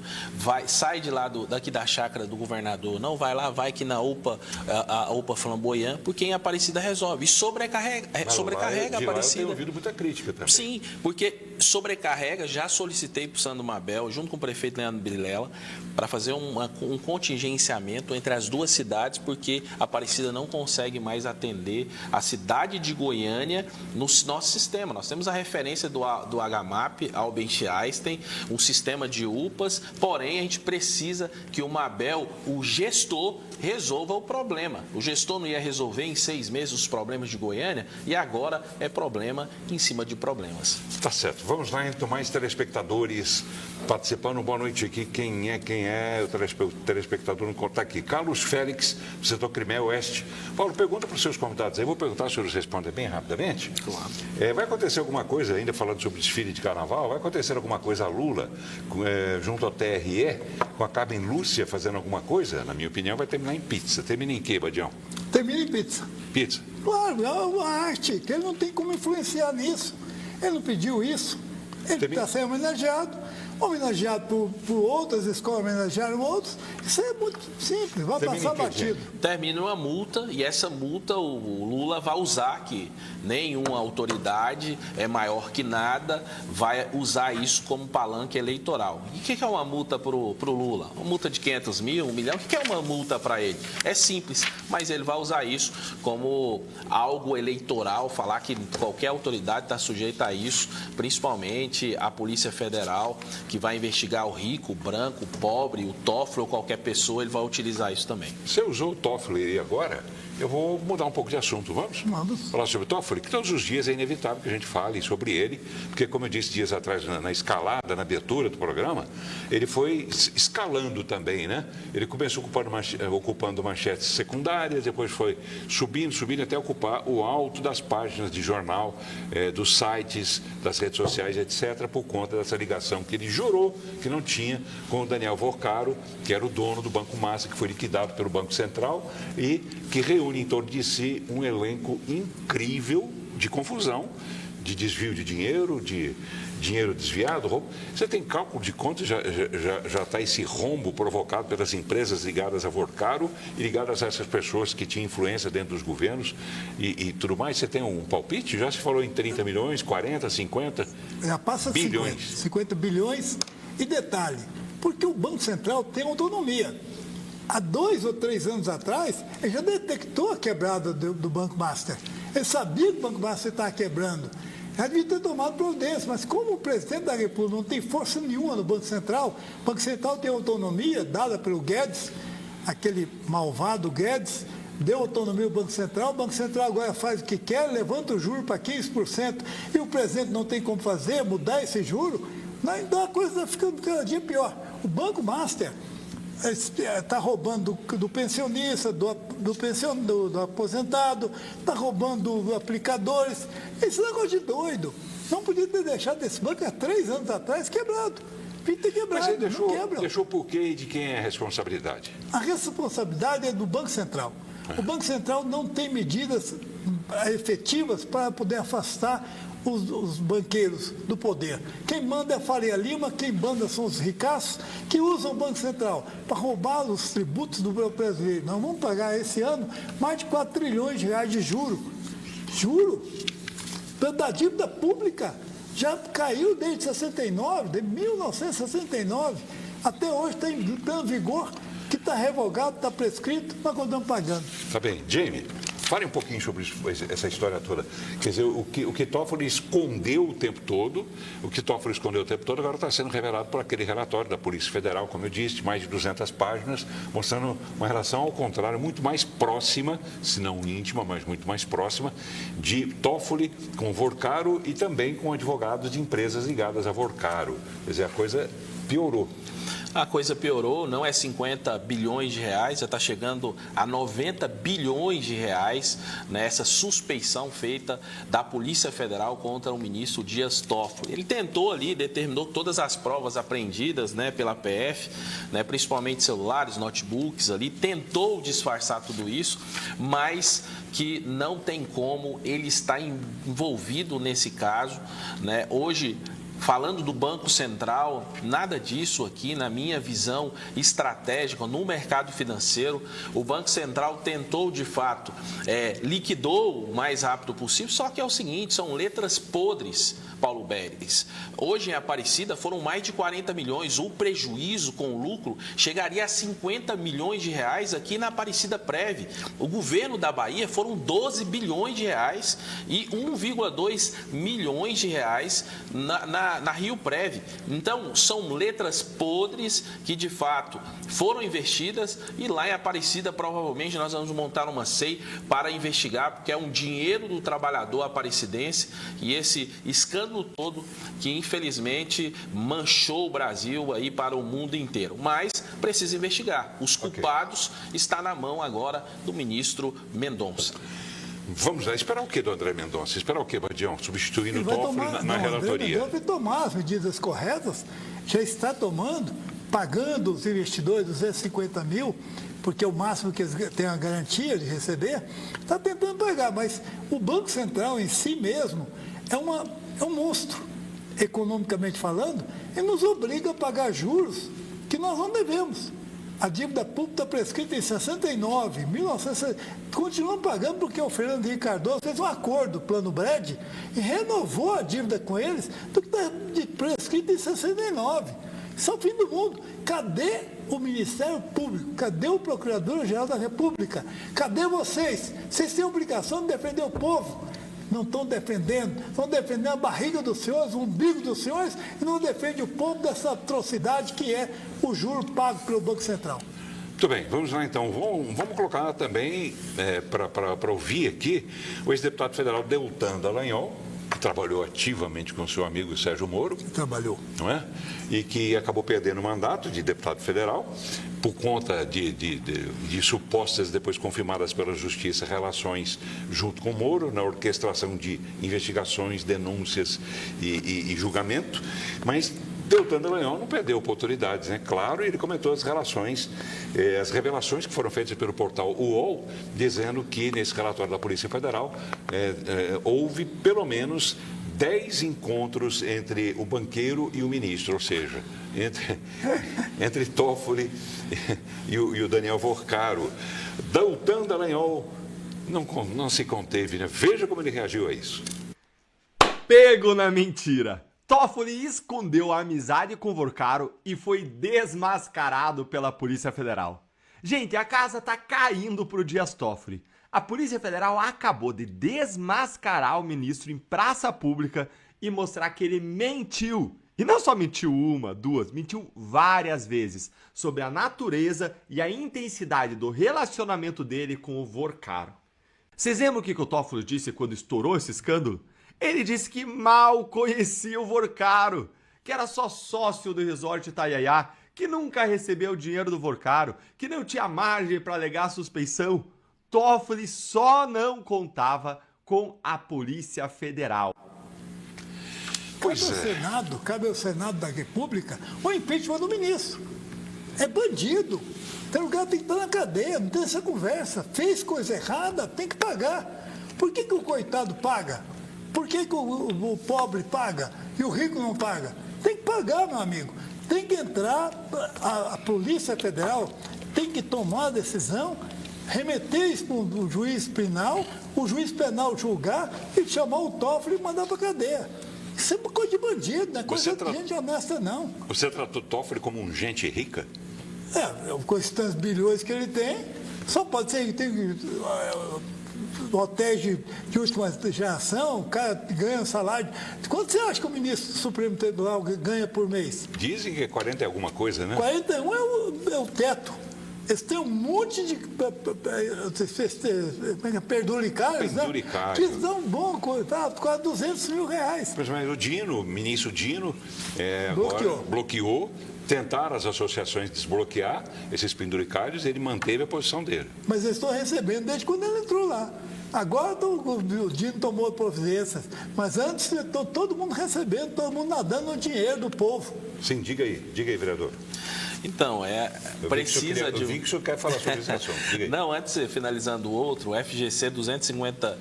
sai de lá daqui da chácara do governador, não vai lá, vai aqui na UPA, a UPA Flamboyant, porque em Aparecida resolve. E sobrecarrega a Aparecida. Eu tenho ouvido muita crítica também. Sim, porque sobrecarrega, já solicitei para o Sandro Mabel, junto com o prefeito Leandro Brilela, para fazer um contingenciamento entre as duas cidades, porque a Aparecida não consegue mais atender a cidade de Goiânia no nosso sistema. Nós temos a referência do HMAP, Albert Einstein, um sistema de UPAs, porém a gente precisa que o Mabel, o gestor, resolva o problema. O gestor não ia resolver em 6 meses os problemas de Goiânia e agora é problema em cima de problemas. Tá certo. Vamos lá, então, mais telespectadores participando. Boa noite aqui. Quem é? O telespectador não conta aqui. Carlos Félix, do setor Crimé Oeste. Paulo, pergunta para os seus convidados aí. Vou perguntar se eles respondem bem rapidamente. Claro. Vai acontecer alguma coisa, ainda falando sobre desfile de carnaval, vai acontecer alguma coisa a Lula, junto ao TRE, com a Carmen Lúcia fazendo alguma coisa? Na minha opinião, vai terminar em pizza. Termina em quê, Badião? Termina em pizza. Pizza? Claro, é uma arte, que ele não tem como influenciar nisso. Ele não pediu isso. Ele está sendo homenageado por outras escolas, homenagearam outros. Isso é muito simples, vai passar batido. Termina uma multa e essa multa o Lula vai usar, que nenhuma autoridade é maior que nada, vai usar isso como palanque eleitoral. E o que é uma multa para o Lula? Uma multa de 500 mil, 1 milhão? O que é uma multa para ele? É simples, mas ele vai usar isso como algo eleitoral, falar que qualquer autoridade está sujeita a isso, principalmente a Polícia Federal, que vai investigar o rico, o branco, o pobre, o Toffoli ou qualquer pessoa, ele vai utilizar isso também. Você usou o Toffoli agora? Eu vou mudar um pouco de assunto, vamos? Vamos. Falar sobre o Toffoli, que todos os dias é inevitável que a gente fale sobre ele, porque, como eu disse dias atrás, na escalada, na abertura do programa, ele foi escalando também, né? Ele começou ocupando manchetes secundárias, depois foi subindo até ocupar o alto das páginas de jornal, dos sites, das redes sociais, etc., por conta dessa ligação que ele jurou que não tinha com o Daniel Vorcaro, que era o dono do Banco Massa, que foi liquidado pelo Banco Central e que reúne em torno de si um elenco incrível de confusão, de desvio de dinheiro, de dinheiro desviado, roubo. Você tem cálculo de quanto já está esse rombo provocado pelas empresas ligadas a Vorcaro e ligadas a essas pessoas que tinham influência dentro dos governos e tudo mais? Você tem um palpite? Já se falou em 30 milhões, 40, 50 Já passa de bilhões. 50 bilhões. E detalhe, porque o Banco Central tem autonomia. Há 2 ou 3 anos atrás, ele já detectou a quebrada do Banco Master. Ele sabia que o Banco Master estava quebrando. Já devia ter tomado providência, mas como o presidente da República não tem força nenhuma no Banco Central, o Banco Central tem autonomia dada pelo Guedes, aquele malvado Guedes, deu autonomia ao Banco Central, o Banco Central agora faz o que quer, levanta o juro para 15%, e o presidente não tem como fazer, mudar esse juro, então a coisa está ficando cada dia pior. O Banco Master está roubando do pensionista, do aposentado, está roubando aplicadores. Esse negócio de doido. Não podia ter deixado esse banco há 3 anos atrás quebrado. Podia ter quebrado, mas ele deixou por quê e de quem é a responsabilidade? A responsabilidade é do Banco Central. O Banco Central não tem medidas efetivas para poder afastar os banqueiros do poder. Quem manda é a Faria Lima, quem manda são os ricaços que usam o Banco Central para roubar os tributos do brasileiro. Nós vamos pagar esse ano mais de 4 trilhões de reais de juro. Juro? Da dívida pública já caiu desde 69, de 1969. Até hoje está em pleno vigor, que está revogado, está prescrito, nós continuamos pagando. Tá bem. Jamie, fale um pouquinho sobre essa história toda. Quer dizer, o que Toffoli escondeu o tempo todo, agora está sendo revelado por aquele relatório da Polícia Federal, como eu disse, de mais de 200 páginas, mostrando uma relação, ao contrário, muito mais próxima, se não íntima, mas muito mais próxima, de Toffoli com Vorcaro e também com advogados de empresas ligadas a Vorcaro. Quer dizer, a coisa piorou. A coisa piorou, não é 50 bilhões de reais, já está chegando a 90 bilhões de reais nessa suspeição feita da Polícia Federal contra o ministro Dias Toffoli. Ele tentou ali, determinou todas as provas apreendidas, né, pela PF, né, principalmente celulares, notebooks ali, tentou disfarçar tudo isso, mas que não tem como ele estar envolvido nesse caso, né? Hoje, falando do Banco Central, nada disso aqui, na minha visão estratégica, no mercado financeiro, o Banco Central tentou, de fato, liquidou o mais rápido possível, só que é o seguinte, são letras podres, Paulo Beres. Hoje em Aparecida foram mais de 40 milhões, o prejuízo com o lucro chegaria a 50 milhões de reais aqui na Aparecida Prev. O governo da Bahia foram 12 bilhões de reais e 1,2 milhões de reais na Rio Prev. Então, são letras podres que, de fato, foram investidas e lá em Aparecida, provavelmente, nós vamos montar uma SEI para investigar, porque é um dinheiro do trabalhador aparecidense e esse escândalo todo que, infelizmente, manchou o Brasil aí para o mundo inteiro. Mas precisa investigar. Os culpados estão na mão agora do ministro Mendonça. Vamos lá, esperar o que do André Mendonça? Esperar o que, Badião? Substituindo o Toffoli na relatoria? Ele vai tomar as medidas corretas, já está tomando, pagando os investidores 250 mil, porque é o máximo que eles têm a garantia de receber, está tentando pagar, mas o Banco Central em si mesmo é um monstro, economicamente falando, e nos obriga a pagar juros que nós não devemos. A dívida pública está prescrita em 69, 1960. Continuam pagando porque o Fernando Henrique Cardoso fez um acordo, Plano Brad, e renovou a dívida com eles do que está prescrito em 69. Isso é o fim do mundo. Cadê o Ministério Público? Cadê o Procurador-Geral da República? Cadê vocês? Vocês têm a obrigação de defender o povo. Não estão defendendo a barriga dos senhores, o umbigo dos senhores, e não defendem o povo dessa atrocidade que é o juro pago pelo Banco Central. Muito bem, vamos lá então. Vamos colocar também, para ouvir aqui, o ex-deputado federal Deltan Dallagnol, que trabalhou ativamente com seu amigo Sérgio Moro. Trabalhou. Não é? E que acabou perdendo o mandato de deputado federal por conta de supostas, depois confirmadas pela Justiça, relações junto com o Moro, na orquestração de investigações, denúncias e julgamento. Mas Deltan Dallagnol não perdeu oportunidades, né? Claro, ele comentou as revelações que foram feitas pelo portal UOL, dizendo que nesse relatório da Polícia Federal houve pelo menos 10 encontros entre o banqueiro e o ministro, ou seja, entre Toffoli e o Daniel Vorcaro. Deltan Dallagnol não se conteve, né? Veja como ele reagiu a isso. Pego na mentira. Toffoli escondeu a amizade com Vorcaro e foi desmascarado pela Polícia Federal. Gente, a casa tá caindo pro Dias Toffoli. A Polícia Federal acabou de desmascarar o ministro em praça pública e mostrar que ele mentiu. E não só mentiu uma, duas, mentiu várias vezes sobre a natureza e a intensidade do relacionamento dele com o Vorcaro. Vocês lembram o que o Toffoli disse quando estourou esse escândalo? Ele disse que mal conhecia o Vorcaro, que era só sócio do Resort Itaiaiá, que nunca recebeu dinheiro do Vorcaro, que não tinha margem para alegar suspeição. Toffoli só não contava com a Polícia Federal. Cabe ao Senado da República o impeachment do ministro. É bandido. Tem lugar que tem que estar na cadeia, não tem essa conversa. Fez coisa errada, tem que pagar. Por que o coitado paga? Por que o pobre paga e o rico não paga? Tem que pagar, meu amigo. Tem que entrar, a Polícia Federal tem que tomar a decisão, remeter isso para o juiz penal, o juiz penal julgar e chamar o Toffoli e mandar para a cadeia. Isso é uma coisa de bandido, não é coisa de gente honesta, não. Você tratou Toffoli como um gente rica? Com esses tantos bilhões que ele tem, só pode ser que tem hotéis de última geração, o cara ganha um salário. Quanto você acha que o ministro do Supremo Tribunal ganha por mês? Dizem que é 40 e alguma coisa, né? 41 é o teto. Eles têm um monte de penduricários, que dão bom, quase 200 mil reais. Mas o ministro Dino bloqueou. Tentaram as associações desbloquear esses penduricários e ele manteve a posição dele. Mas eles estão recebendo desde quando ele entrou lá. Agora o Dino tomou providências, mas antes todo mundo recebendo, todo mundo nadando no dinheiro do povo. Sim, diga aí, vereador. Então, precisa de... Eu vi que o senhor quer falar sobre esse assunto. Diga aí. Não, antes, finalizando o outro, o FGC 250,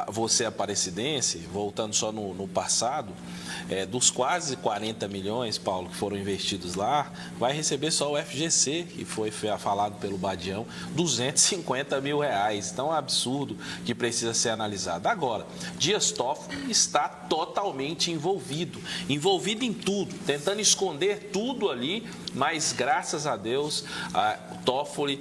você aparecidense, voltando só no passado, dos quase 40 milhões, Paulo, que foram investidos lá, vai receber só o FGC, que foi falado pelo Badião, 250 mil reais. Então, é um absurdo que precisa ser analisado. Agora, Dias Toffoli está totalmente envolvido em tudo, tentando esconder tudo ali, mas graças a Deus, o Toffoli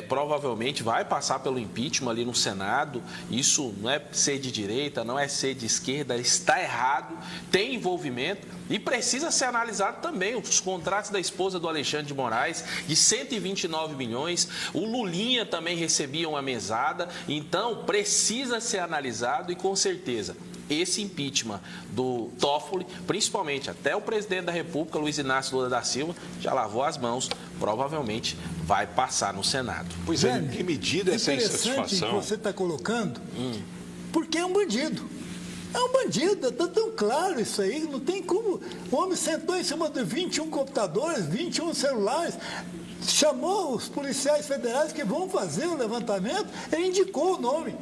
provavelmente vai passar pelo impeachment ali no Senado. Isso não é ser de direita, não é ser de esquerda, está errado, tem envolvimento e precisa ser analisado também os contratos da esposa do Alexandre de Moraes de 129 milhões, o Lulinha também recebia uma mesada, então precisa ser analisado e com certeza esse impeachment do Toffoli, principalmente até o presidente da República, Luiz Inácio Lula da Silva, já lavou as mãos, provavelmente vai passar no Senado. Pois é, em que medida essa insatisfação? Que você está colocando, porque é um bandido. É um bandido, está tão claro isso aí, não tem como. O homem sentou em cima de 21 computadores, 21 celulares, chamou os policiais federais que vão fazer o levantamento, ele indicou o nome.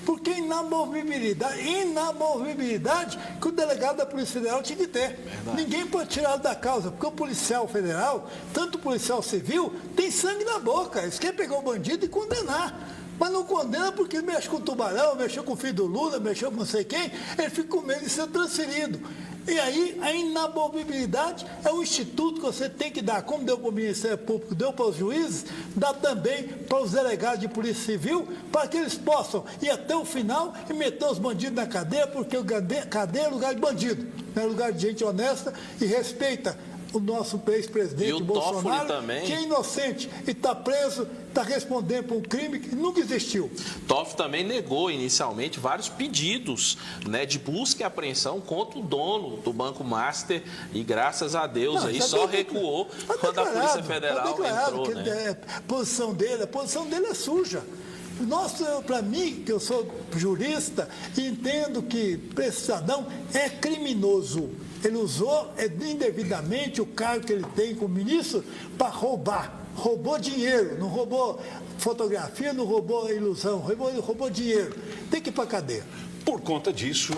Porque inamovibilidade que o delegado da Polícia Federal tinha que ter. Verdade. Ninguém pode tirá-lo da causa, porque o policial federal, tanto o policial civil, tem sangue na boca. Eles querem pegar o bandido e condenar. Mas não condena porque mexe com o Tubarão, mexeu com o filho do Lula, mexeu com não sei quem, ele fica com medo de ser transferido. E aí, a inamovibilidade é um instituto que você tem que dar, como deu para o Ministério Público, deu para os juízes, dá também para os delegados de Polícia Civil, para que eles possam ir até o final e meter os bandidos na cadeia, porque cadeia é lugar de bandido, não é lugar de gente honesta e respeita o nosso ex-presidente Bolsonaro, que é inocente e está preso, está respondendo por um crime que nunca existiu. Toffoli também negou inicialmente vários pedidos, né, de busca e apreensão contra o dono do Banco Master e graças a Deus aí só recuou quando a Polícia Federal entrou. A posição dele é suja. Para mim, que eu sou jurista, entendo que para esse cidadão é criminoso. Ele usou indevidamente o cargo que ele tem como ministro para roubar. Roubou dinheiro, não roubou fotografia, não roubou ilusão, roubou dinheiro. Tem que ir para a cadeia. Por conta disso,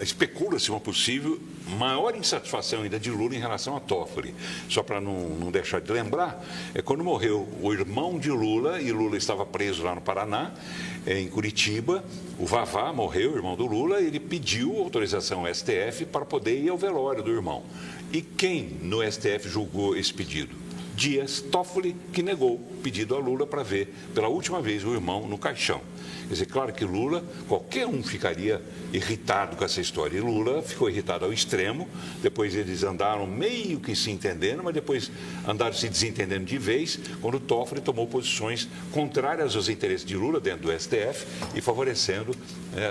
especula-se uma possível maior insatisfação ainda de Lula em relação a Toffoli. Só para não deixar de lembrar, quando morreu o irmão de Lula, e Lula estava preso lá no Paraná, em Curitiba, o Vavá morreu, o irmão do Lula, ele pediu autorização ao STF para poder ir ao velório do irmão. E quem no STF julgou esse pedido? Dias Toffoli, que negou o pedido a Lula para ver pela última vez o irmão no caixão. Quer dizer, claro que Lula, qualquer um ficaria irritado com essa história. E Lula ficou irritado ao extremo, depois eles andaram meio que se entendendo, mas depois andaram se desentendendo de vez, quando Toffoli tomou posições contrárias aos interesses de Lula dentro do STF e favorecendo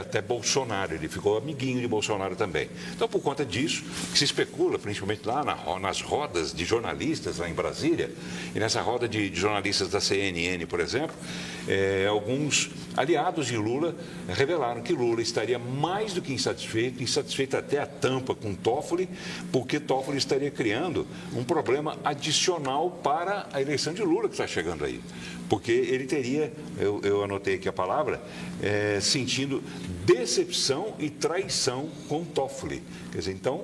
até Bolsonaro. Ele ficou amiguinho de Bolsonaro também. Então, por conta disso, que se especula, principalmente lá nas rodas de jornalistas lá em Brasília, e nessa roda de jornalistas da CNN, por exemplo, alguns aliados de Lula revelaram que Lula estaria mais do que insatisfeito até a tampa com Toffoli, porque Toffoli estaria criando um problema adicional para a eleição de Lula que está chegando aí. Porque ele teria, eu anotei aqui a palavra, sentindo decepção e traição com Toffoli. Quer dizer, então,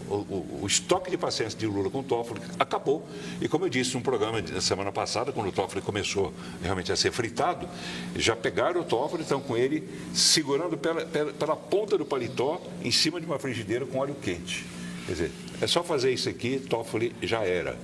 o estoque de paciência de Lula com o Toffoli acabou. E como eu disse num programa na semana passada, quando o Toffoli começou realmente a ser fritado, já pegaram o Toffoli, estão com ele segurando pela ponta do paletó em cima de uma frigideira com óleo quente. Quer dizer, é só fazer isso aqui, Toffoli já era.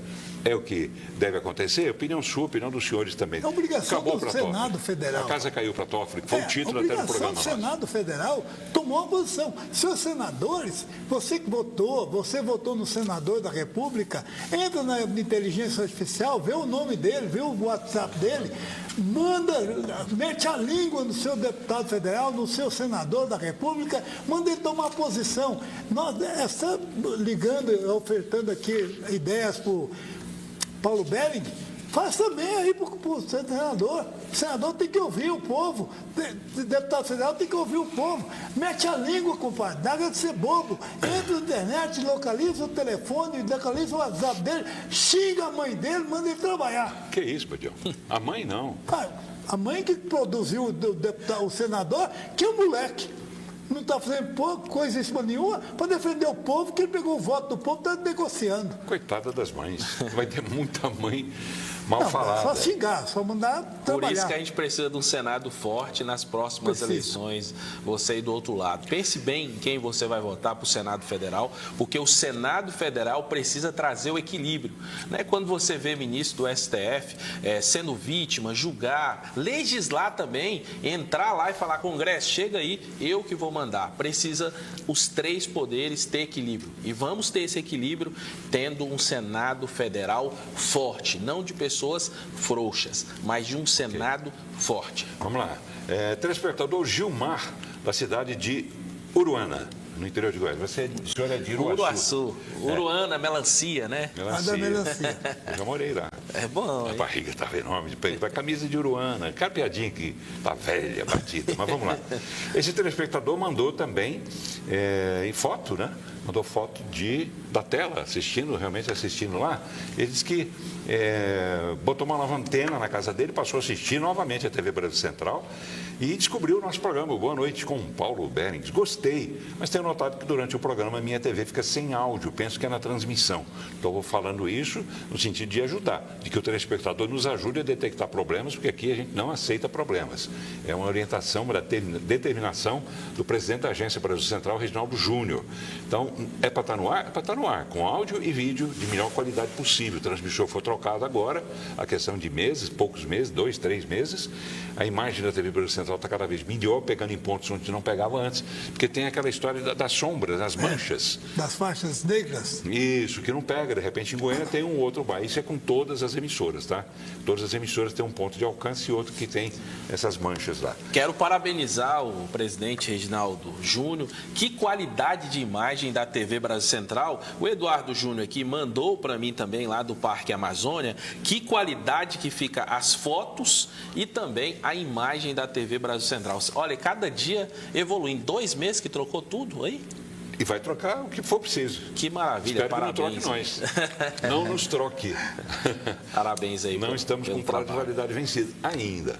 É o que deve acontecer? Opinião sua, opinião dos senhores também. É obrigação Acabou do Senado Federal. A casa caiu para Toffoli, foi o título até do programa. O Senado Federal tomou uma posição. Seus senadores, você que votou, você votou no senador da República, entra na inteligência artificial, vê o nome dele, vê o WhatsApp dele, mete a língua no seu deputado federal, no seu senador da República, manda ele tomar posição. Nós está ligando, ofertando aqui ideias para o Paulo Belling, faz também aí para o senador. O senador tem que ouvir o povo. O deputado federal tem que ouvir o povo. Mete a língua, compadre. Dá de ser bobo. Entra na internet, localiza o telefone, localiza o WhatsApp dele, xinga a mãe dele, manda ele trabalhar. Que isso, Badião? A mãe não. A mãe que produziu o senador, que é o moleque. Não está fazendo coisa nenhuma para defender o povo, que ele pegou o voto do povo e está negociando. Coitada das mães. Vai ter muita mãe mal falada. Só xingar, só mandar trabalhar. Por isso que a gente precisa de um Senado forte nas próximas eleições, você aí do outro lado. Pense bem em quem você vai votar para o Senado Federal, porque o Senado Federal precisa trazer o equilíbrio. Né? Quando você vê ministro do STF sendo vítima, julgar, legislar também, entrar lá e falar, Congresso, chega aí, eu que vou mandar. Precisa os três poderes ter equilíbrio. E vamos ter esse equilíbrio tendo um Senado Federal forte, não de pessoas frouxas, mas de um Senado forte. Vamos lá. Telespectador Gilmar, da cidade de Uruana, no interior de Goiás. O senhor é de Uruaçu. Uruana, melancia, né? Melancia. Eu já morei lá. É bom, A barriga estava enorme, a camisa de Uruana. Aquela piadinha que está velha, batida. Mas vamos lá. Esse telespectador mandou também em foto, né? Mandou foto da tela, realmente assistindo lá. Ele disse que botou uma nova antena na casa dele, passou a assistir novamente a TV Brasil Central e descobriu o nosso programa, Boa Noite, com Paulo Berens. Gostei, mas tenho notado que durante o programa a minha TV fica sem áudio, penso que é na transmissão. Então, eu vou falando isso no sentido de ajudar, de que o telespectador nos ajude a detectar problemas, porque aqui a gente não aceita problemas. É uma orientação, uma determinação do presidente da Agência Brasil Central, Reginaldo Júnior. Então, é para estar no ar? É para estar no ar, com áudio e vídeo de melhor qualidade possível. O transmissor foi trocado agora, a questão de meses, poucos meses, 2, 3 meses. A imagem da TV Brasil Central asfalto está cada vez melhor, pegando em pontos onde não pegava antes, porque tem aquela história das sombras, das manchas. Das faixas negras. Isso, que não pega. De repente, em Goiânia tem um outro bairro. Isso é com todas as emissoras, tá? Todas as emissoras têm um ponto de alcance e outro que tem essas manchas lá. Quero parabenizar o presidente Reginaldo Júnior. Que qualidade de imagem da TV Brasil Central. O Eduardo Júnior aqui mandou para mim também lá do Parque Amazônia. Que qualidade que fica as fotos e também a imagem da TV Brasil Central. Olha, cada dia evoluindo. 2 meses que trocou tudo aí. E vai trocar o que for preciso. Que maravilha, Espero parabéns. Que não troque nós. Não nos troque. Parabéns aí. Não estamos com prazo de validade vencido. Ainda.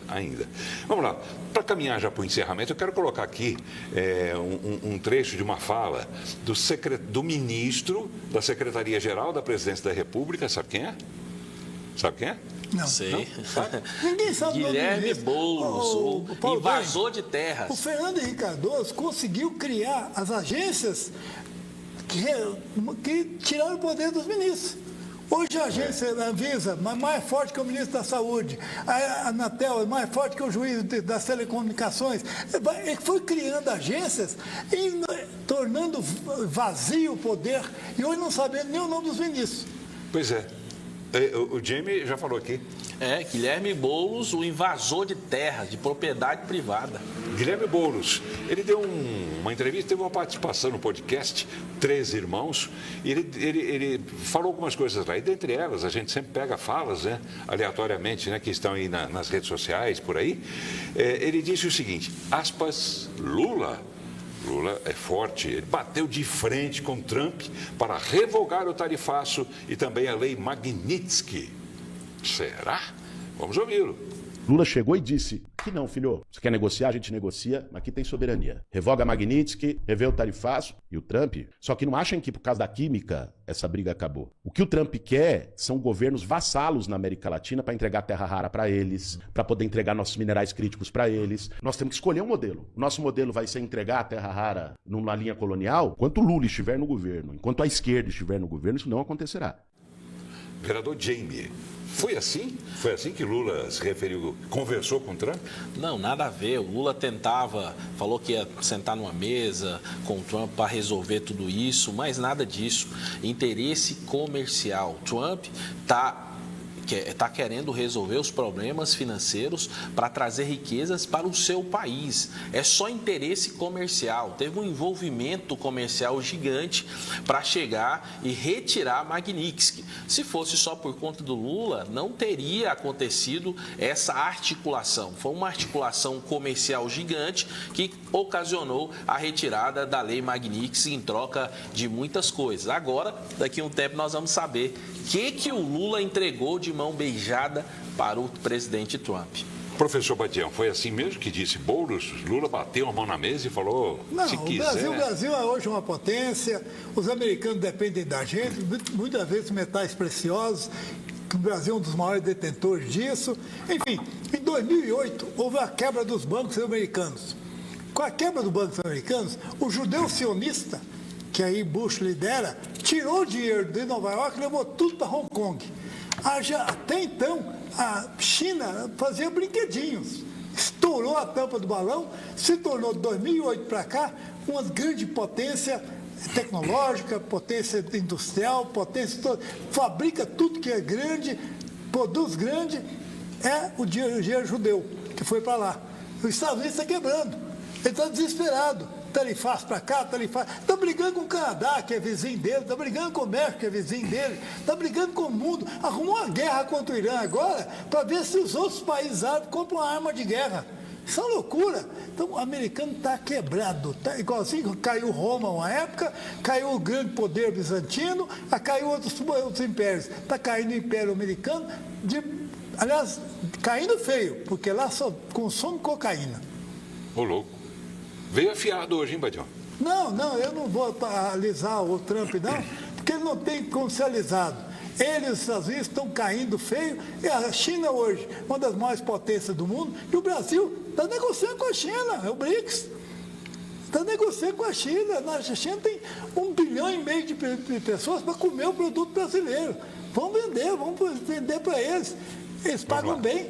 Vamos lá. Para caminhar já para o encerramento, eu quero colocar aqui um trecho de uma fala do ministro da Secretaria-Geral da Presidência da República. Sabe quem é? Não. Sei. Não? Ninguém sabe. Guilherme Boulos, o invasor de terras. O Fernando Henrique Cardoso conseguiu criar as agências que tiraram o poder dos ministros. Hoje a agência da Anvisa é mais forte que o ministro da Saúde, a Anatel é mais forte que o juiz das telecomunicações. Ele foi criando agências e tornando vazio o poder e hoje não sabendo nem o nome dos ministros. Pois é. O Jamie já falou aqui. Guilherme Boulos, o invasor de terras, de propriedade privada. Guilherme Boulos, ele deu uma entrevista, teve uma participação no podcast 3 Irmãos, e ele falou algumas coisas lá, e dentre elas, a gente sempre pega falas, né, aleatoriamente, né, que estão aí nas redes sociais, por aí. Ele disse o seguinte, aspas, Lula é forte, ele bateu de frente com Trump para revogar o tarifaço e também a lei Magnitsky. Será? Vamos ouvi-lo. Lula chegou e disse que não, filho. Você quer negociar, a gente negocia, mas aqui tem soberania. Revoga a Magnitsky, revê o tarifaço e o Trump. Só que não achem que por causa da química essa briga acabou. O que o Trump quer são governos vassalos na América Latina para entregar terra rara para eles, para poder entregar nossos minerais críticos para eles. Nós temos que escolher um modelo. O nosso modelo vai ser entregar a terra rara numa linha colonial. Enquanto o Lula estiver no governo, enquanto a esquerda estiver no governo, isso não acontecerá. Vereador Jamie. Foi assim? Foi assim que Lula se referiu, conversou com o Trump? Não, nada a ver. O Lula falou que ia sentar numa mesa com o Trump para resolver tudo isso, mas nada disso. Interesse comercial. Trump está querendo resolver os problemas financeiros para trazer riquezas para o seu país. É só interesse comercial. Teve um envolvimento comercial gigante para chegar e retirar Magnitsky. Se fosse só por conta do Lula, não teria acontecido essa articulação. Foi uma articulação comercial gigante que ocasionou a retirada da lei Magnitsky em troca de muitas coisas. Agora, daqui a um tempo, nós vamos saber o que o Lula entregou de mão beijada para o presidente Trump. Professor Badião, foi assim mesmo que disse Boulos? Lula bateu a mão na mesa e falou, não, se quiser... O Brasil é hoje uma potência, os americanos dependem da gente, muitas vezes metais preciosos, o Brasil é um dos maiores detentores disso. Enfim, em 2008 houve a quebra dos bancos americanos. Com a quebra dos bancos americanos, o judeu sionista, que aí Bush lidera, tirou o dinheiro de Nova York e levou tudo para Hong Kong. Até então, a China fazia brinquedinhos. Estourou a tampa do balão, se tornou, de 2008 para cá, uma grande potência tecnológica, potência industrial, potência toda. Fabrica tudo que é grande, produz grande. É o dinheiro judeu que foi para lá. Os Estados Unidos está quebrando. Ele está desesperado. Tarifaço para cá, tarifaço. Está brigando com o Canadá, que é vizinho dele, está brigando com o México, que é vizinho dele, está brigando com o mundo. Arrumou uma guerra contra o Irã agora para ver se os outros países árabes compram uma arma de guerra. Isso é uma loucura. Então, o americano está quebrado. Tá igualzinho, caiu Roma uma época, caiu o grande poder bizantino, caiu outros impérios. Está caindo o Império Americano, aliás, caindo feio, porque lá só consome cocaína. Ô, louco. Veio afiado hoje, hein, Badião? Não, eu não vou alisar o Trump, não, porque ele não tem como ser alisado. Ele e os Estados Unidos estão caindo feio, e a China hoje, uma das maiores potências do mundo, e o Brasil está negociando com a China, é o BRICS. Está negociando com a China. A China tem 1,5 bilhão de pessoas para comer o produto brasileiro. Vamos vender para eles. Eles pagam bem.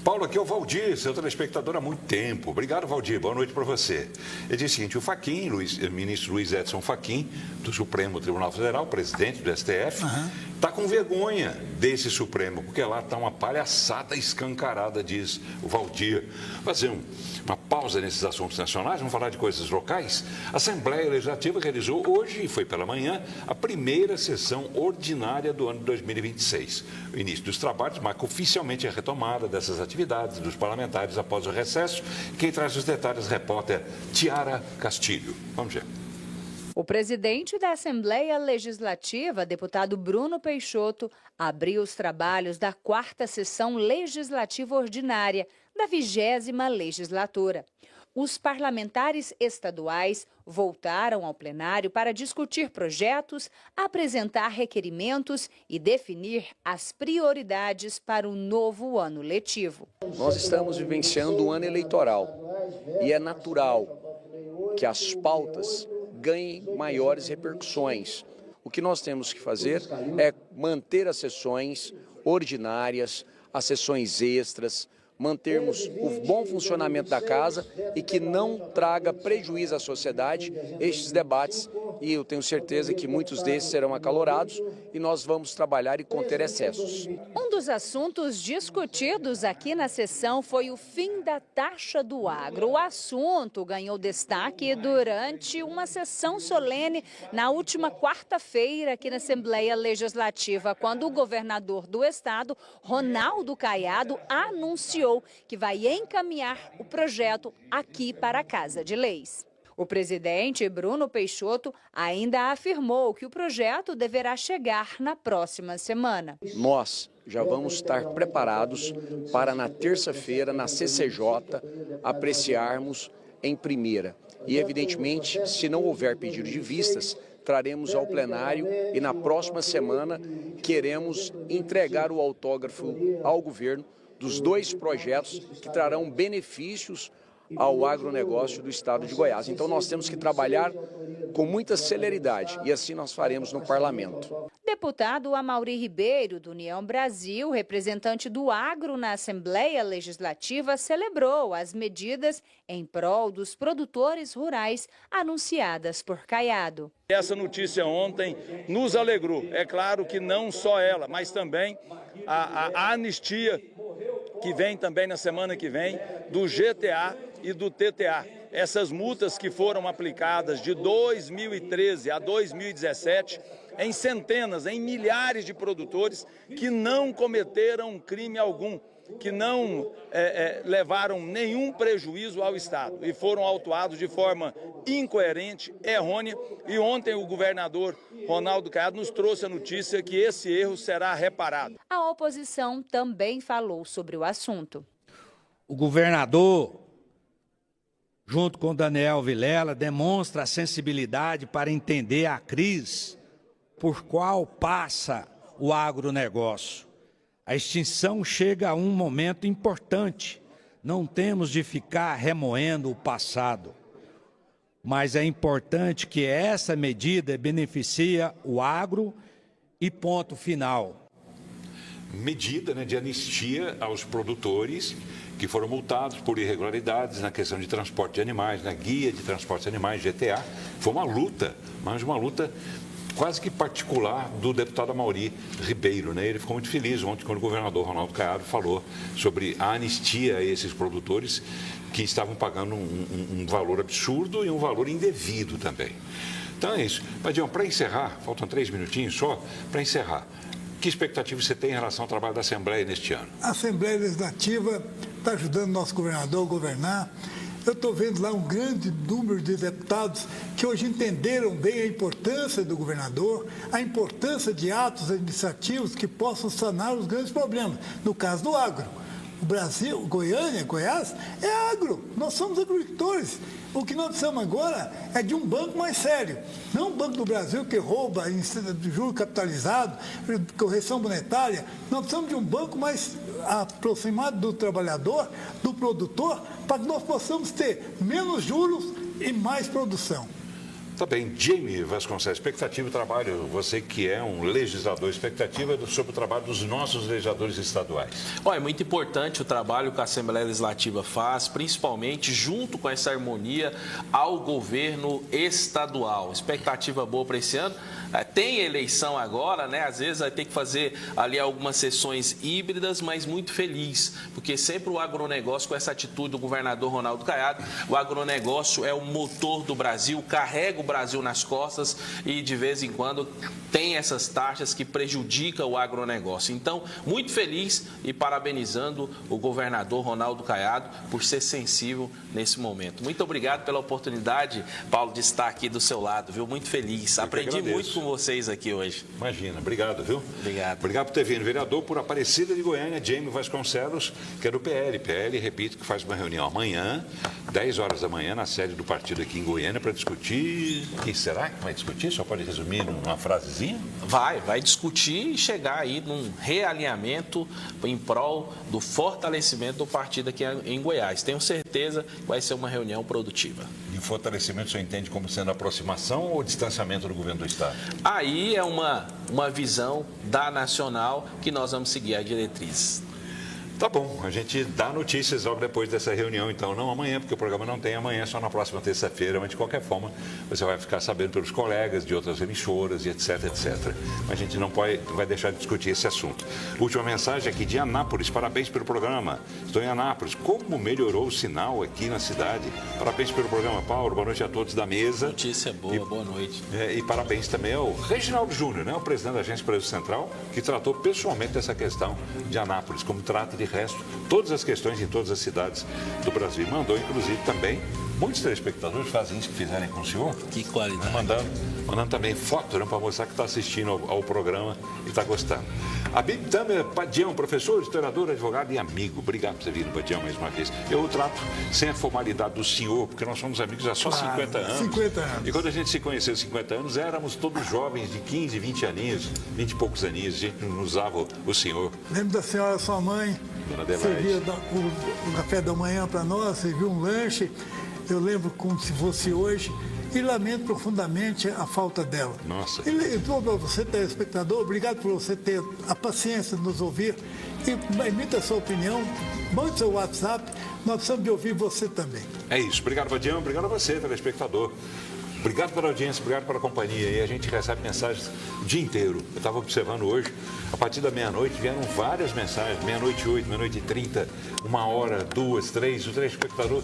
Paulo, aqui é o Valdir, seu telespectador há muito tempo. Obrigado, Valdir. Boa noite para você. Ele diz o seguinte, o Fachin, ministro Luiz Edson Fachin, do Supremo Tribunal Federal, presidente do STF, está com vergonha desse Supremo, porque lá está uma palhaçada escancarada, diz o Valdir. Fazer uma pausa nesses assuntos nacionais, vamos falar de coisas locais. A Assembleia Legislativa realizou hoje, foi pela manhã, a primeira sessão ordinária do ano de 2026. O início dos trabalhos marca oficialmente a retomada dessas atividades dos parlamentares após o recesso. Quem traz os detalhes, repórter Tiara Castilho. Vamos ver. O presidente da Assembleia Legislativa, deputado Bruno Peixoto, abriu os trabalhos da 4ª sessão legislativa ordinária da 20ª legislatura. Os parlamentares estaduais voltaram ao plenário para discutir projetos, apresentar requerimentos e definir as prioridades para o novo ano letivo. Nós estamos vivenciando um ano eleitoral e é natural que as pautas ganhem maiores repercussões. O que nós temos que fazer é manter as sessões ordinárias, as sessões extras, mantermos o bom funcionamento da casa e que não traga prejuízo à sociedade estes debates. E eu tenho certeza que muitos desses serão acalorados e nós vamos trabalhar e conter excessos. Um dos assuntos discutidos aqui na sessão foi o fim da taxa do agro. O assunto ganhou destaque durante uma sessão solene na última quarta-feira aqui na Assembleia Legislativa, quando o governador do estado, Ronaldo Caiado, anunciou que vai encaminhar o projeto aqui para a Casa de Leis. O presidente Bruno Peixoto ainda afirmou que o projeto deverá chegar na próxima semana. Nós já vamos estar preparados para na terça-feira, na CCJ, apreciarmos em primeira. E, evidentemente, se não houver pedido de vistas, traremos ao plenário e na próxima semana queremos entregar o autógrafo ao governo dos 2 projetos que trarão benefícios ao agronegócio do estado de Goiás. Então nós temos que trabalhar com muita celeridade e assim nós faremos no parlamento. Deputado Amaury Ribeiro, do União Brasil, representante do agro na Assembleia Legislativa, celebrou as medidas em prol dos produtores rurais anunciadas por Caiado. Essa notícia ontem nos alegrou. É claro que não só ela, mas também a anistia que vem também na semana que vem do GTA e do TTA. Essas multas que foram aplicadas de 2013 a 2017 em centenas, em milhares de produtores que não cometeram crime algum, que não levaram nenhum prejuízo ao Estado e foram autuados de forma incoerente, errônea. E ontem o governador Ronaldo Caiado nos trouxe a notícia que esse erro será reparado. A oposição também falou sobre o assunto. O governador, junto com Daniel Vilela, demonstra a sensibilidade para entender a crise por qual passa o agronegócio. A extinção chega a um momento importante. Não temos de ficar remoendo o passado. Mas é importante que essa medida beneficie o agro e ponto final. Medida, de anistia aos produtores que foram multados por irregularidades na questão de transporte de animais, na guia de transporte de animais, GTA. Foi uma luta, mas uma luta quase que particular do deputado Amaury Ribeiro. Ele ficou muito feliz ontem quando o governador Ronaldo Caiado falou sobre a anistia a esses produtores que estavam pagando um valor absurdo e um valor indevido também. Então é isso. Padião, para encerrar, faltam 3 minutinhos só, para encerrar, que expectativa você tem em relação ao trabalho da Assembleia neste ano? A Assembleia Legislativa está ajudando o nosso governador a governar. Eu estou vendo lá um grande número de deputados que hoje entenderam bem a importância do governador, a importância de atos administrativos que possam sanar os grandes problemas. No caso do agro. O Brasil, Goiânia, Goiás, é agro. Nós somos agricultores. O que nós precisamos agora é de um banco mais sério. Não um Banco do Brasil que rouba de juros capitalizados, correção monetária. Nós precisamos de um banco mais aproximado do trabalhador, do produtor, para que nós possamos ter menos juros e mais produção. Tá bem. Jamie Vasconcelos, expectativa do trabalho, você que é um legislador, expectativa sobre o trabalho dos nossos legisladores estaduais. Bom, é muito importante o trabalho que a Assembleia Legislativa faz, principalmente junto com essa harmonia ao governo estadual. Expectativa boa para esse ano. Tem eleição agora, né? Às vezes vai ter que fazer ali algumas sessões híbridas, mas muito feliz, porque sempre o agronegócio, com essa atitude do governador Ronaldo Caiado, o agronegócio é o motor do Brasil, carrega o Brasil nas costas e de vez em quando tem essas taxas que prejudicam o agronegócio. Então, muito feliz e parabenizando o governador Ronaldo Caiado por ser sensível nesse momento. Muito obrigado pela oportunidade, Paulo, de estar aqui do seu lado, viu? Muito feliz. Aprendi muito com vocês aqui hoje. Imagina, obrigado, viu? Obrigado. Obrigado por ter vindo. Vereador por Aparecida de Goiânia, Jamie Vasconcelos, que é do PL. PL, repito, que faz uma reunião amanhã, 10 horas da manhã, na sede do partido aqui em Goiânia, para discutir. O que será que vai discutir? Só pode resumir numa frasezinha? Vai discutir e chegar aí num realinhamento em prol do fortalecimento do partido aqui em Goiás. Tenho certeza que vai ser uma reunião produtiva. E o fortalecimento o senhor entende como sendo aproximação ou distanciamento do governo do Estado? Aí é uma visão da Nacional que nós vamos seguir a diretriz. Tá bom, a gente dá notícias logo depois dessa reunião, então, não amanhã, porque o programa não tem amanhã, só na próxima terça-feira, mas de qualquer forma você vai ficar sabendo pelos colegas de outras emissoras e etc, etc. Mas a gente não vai deixar de discutir esse assunto. Última mensagem aqui de Anápolis, parabéns pelo programa. Estou em Anápolis, como melhorou o sinal aqui na cidade? Parabéns pelo programa, Paulo, boa noite a todos da mesa. Notícia boa, boa noite. E parabéns também ao Reginaldo Júnior, né, o presidente da Agência Brasil Central, que tratou pessoalmente dessa questão de Anápolis, como trata de resto, todas as questões em todas as cidades do Brasil. Mandou, inclusive, também, muitos telespectadores fazem isso que fizerem com o senhor. Que qualidade. Mandando também foto, né, para mostrar que está assistindo ao programa e está gostando. Habib Tamer Padião, professor, historiador, advogado e amigo. Obrigado por ter vindo, Padião, mais uma vez. Eu o trato sem a formalidade do senhor, porque nós somos amigos há só 50 anos. 50 anos. E quando a gente se conheceu 50 anos, éramos todos jovens de 15, 20 aninhos, 20 e poucos aninhos. A gente não usava o senhor. Lembro da senhora, sua mãe, servia o café da manhã para nós, serviu um lanche. Eu lembro como se fosse hoje e lamento profundamente a falta dela. Nossa. E você, telespectador, obrigado por você ter a paciência de nos ouvir e emita a sua opinião, mande seu WhatsApp, nós precisamos de ouvir você também. É isso. Obrigado, Padião. Obrigado a você, telespectador. Obrigado pela audiência, obrigado pela companhia. E a gente recebe mensagens o dia inteiro. Eu estava observando hoje, a partir da meia-noite vieram várias mensagens, meia-noite 8, meia-noite 30, 1 hora, 2, 3, o telespectador,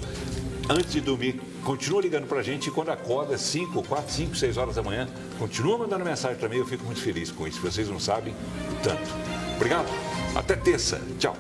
antes de dormir, continua ligando para a gente e quando acorda, 5, 4, 5, 6 horas da manhã, continua mandando mensagem para mim, eu fico muito feliz com isso. Vocês não sabem o tanto. Obrigado, até terça. Tchau.